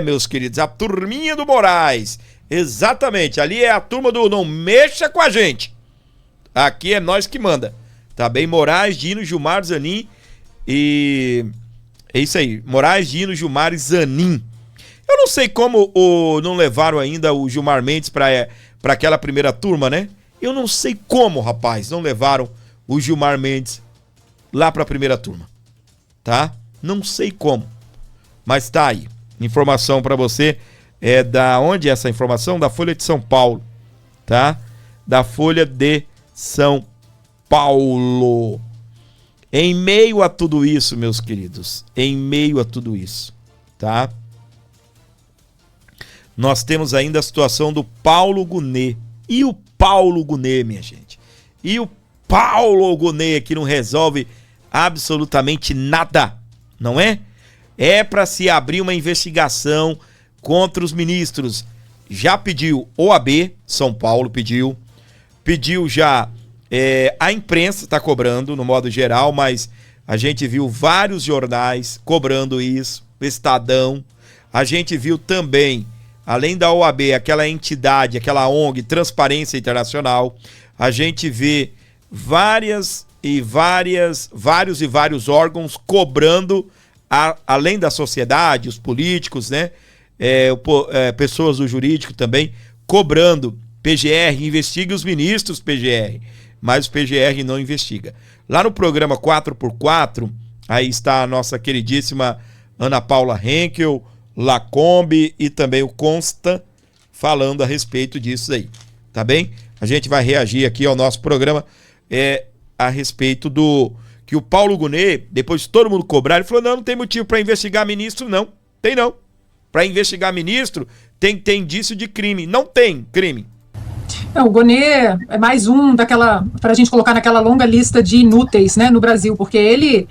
Meus queridos, a turminha do Moraes. Exatamente, ali é a turma do não mexa com a gente. Aqui é nós que manda. Tá bem? Moraes, Dino, Gilmar, Zanin e... É isso aí, Moraes, Dino, Gilmar e Zanin. Eu não sei como não levaram ainda o Gilmar Mendes para aquela primeira turma, né? Eu não sei como, rapaz, não levaram o Gilmar Mendes lá para a primeira turma, tá? Não sei como, mas tá aí. Informação para você, da onde é essa informação? Da Folha de São Paulo, tá? Da Folha de São Paulo. Em meio a tudo isso, meus queridos, em meio a tudo isso, tá? Nós temos ainda a situação do Paulo Gonet. E o Paulo Gonet, minha gente? E o Paulo Gonet que não resolve absolutamente nada, não é? É para se abrir uma investigação contra os ministros. Já pediu OAB, São Paulo pediu já, a imprensa está cobrando no modo geral, mas a gente viu vários jornais cobrando isso, o Estadão. A gente viu também, além da OAB, aquela entidade, aquela ONG, Transparência Internacional. A gente vê vários órgãos cobrando, além da sociedade, os políticos, né? pessoas do jurídico também cobrando. PGR investiga os ministros PGR, mas o PGR não investiga. Lá no programa 4x4, aí está a nossa queridíssima Ana Paula Henkel, Lacombe e também o Consta falando a respeito disso aí, tá bem? A gente vai reagir aqui ao nosso programa a respeito do que o Paulo Gonet, depois de todo mundo cobrar, ele falou, não tem motivo para investigar ministro, não. Tem não. Para investigar ministro, tem que ter indício de crime. Não tem crime. O Gonet é mais um para a gente colocar naquela longa lista de inúteis, né, no Brasil, porque ele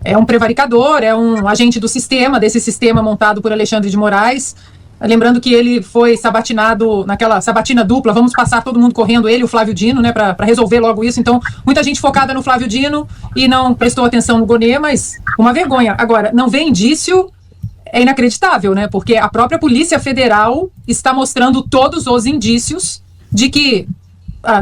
é um prevaricador, é um agente do sistema, desse sistema montado por Alexandre de Moraes. Lembrando que ele foi sabatinado naquela sabatina dupla, vamos passar todo mundo correndo, ele e o Flávio Dino, né, para resolver logo isso. Então, muita gente focada no Flávio Dino e não prestou atenção no Gonet, mas uma vergonha. Agora, não vê indício, é inacreditável, né, porque a própria Polícia Federal está mostrando todos os indícios de que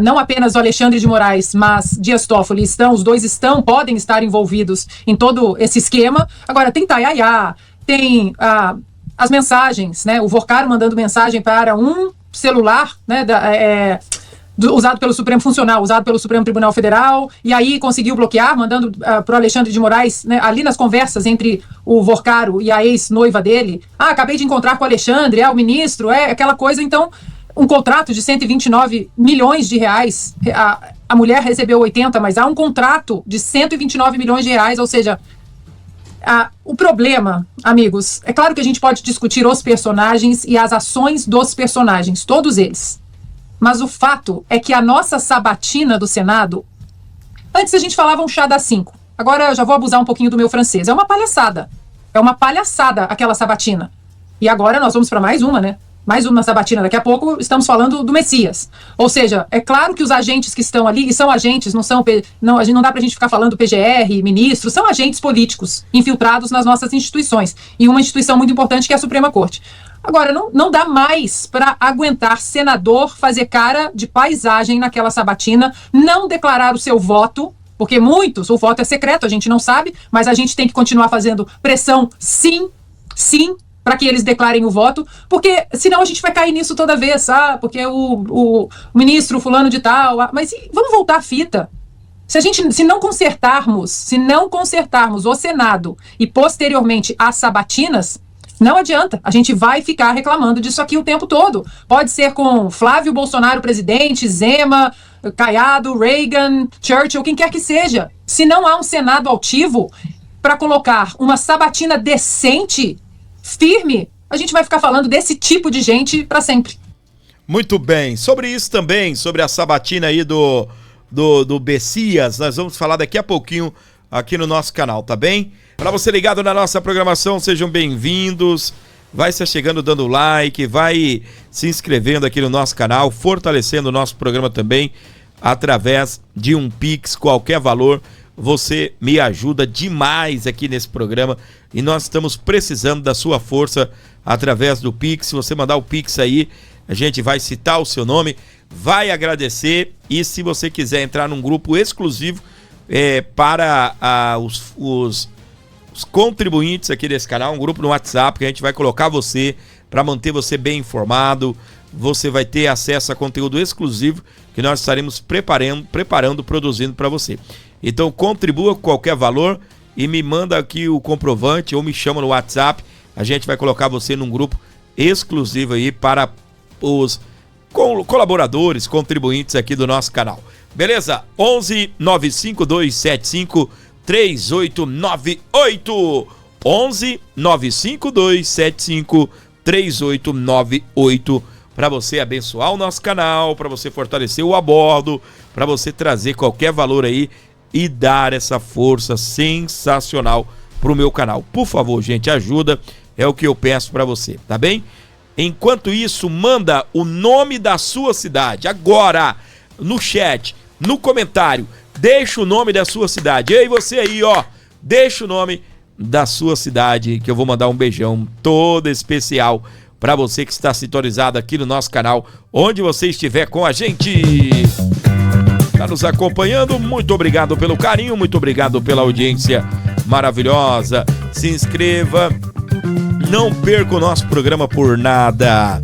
não apenas o Alexandre de Moraes, mas Dias Toffoli os dois podem estar envolvidos em todo esse esquema. Agora, tem Tayaya, tem as mensagens, né? O Vorcaro mandando mensagem para um celular, né? Usado pelo Supremo Funcional, usado pelo Supremo Tribunal Federal, e aí conseguiu bloquear, mandando para o Alexandre de Moraes, né, ali nas conversas entre o Vorcaro e a ex-noiva dele. Acabei de encontrar com o Alexandre, o ministro, aquela coisa. Então, um contrato de 129 milhões de reais, a mulher recebeu 80, mas há um contrato de 129 milhões de reais, ou seja, o problema, amigos, é claro que a gente pode discutir os personagens e as ações dos personagens, todos eles. Mas o fato é que a nossa sabatina do Senado, antes a gente falava um chá das 5, agora eu já vou abusar um pouquinho do meu francês, é uma palhaçada aquela sabatina. E agora nós vamos para mais uma, né? Mais uma sabatina, daqui a pouco estamos falando do Messias. Ou seja, é claro que os agentes que estão ali, e são agentes, não dá pra gente ficar falando PGR, ministros, são agentes políticos infiltrados nas nossas instituições. E uma instituição muito importante que é a Suprema Corte. Agora, não dá mais para aguentar senador fazer cara de paisagem naquela sabatina, não declarar o seu voto, porque o voto é secreto, a gente não sabe, mas a gente tem que continuar fazendo pressão, sim, para que eles declarem o voto, porque senão a gente vai cair nisso toda vez, porque o ministro fulano de tal, mas vamos voltar à fita. Se não consertarmos o Senado e posteriormente as sabatinas, não adianta, a gente vai ficar reclamando disso aqui o tempo todo. Pode ser com Flávio Bolsonaro presidente, Zema, Caiado, Reagan, Churchill, quem quer que seja. Se não há um Senado altivo para colocar uma sabatina decente, firme, a gente vai ficar falando desse tipo de gente para sempre. Muito bem. Sobre isso também, sobre a sabatina aí do Messias, nós vamos falar daqui a pouquinho aqui no nosso canal, tá bem? Para você ligado na nossa programação, sejam bem-vindos. Vai se chegando dando like, vai se inscrevendo aqui no nosso canal, fortalecendo o nosso programa também através de um Pix, qualquer valor. Você me ajuda demais aqui nesse programa e nós estamos precisando da sua força através do Pix. Se você mandar o Pix aí, a gente vai citar o seu nome, vai agradecer, e se você quiser entrar num grupo exclusivo para os contribuintes aqui desse canal, um grupo no WhatsApp que a gente vai colocar você para manter você bem informado, você vai ter acesso a conteúdo exclusivo que nós estaremos preparando, produzindo para você. Então contribua com qualquer valor e me manda aqui o comprovante ou me chama no WhatsApp. A gente vai colocar você num grupo exclusivo aí para os colaboradores, contribuintes aqui do nosso canal. Beleza? 11 95275 3898 11 95275 3898 para você abençoar o nosso canal, para você fortalecer o abordo, para você trazer qualquer valor aí e dar essa força sensacional pro meu canal. Por favor, gente, ajuda, é o que eu peço para você, tá bem? Enquanto isso, manda o nome da sua cidade agora no chat, no comentário. Deixa o nome da sua cidade. Ei, você aí, ó, deixa o nome da sua cidade, que eu vou mandar um beijão todo especial para você que está sintonizado aqui no nosso canal, onde você estiver com a gente. Está nos acompanhando, muito obrigado pelo carinho, muito obrigado pela audiência maravilhosa. Se inscreva Não perca o nosso programa por nada.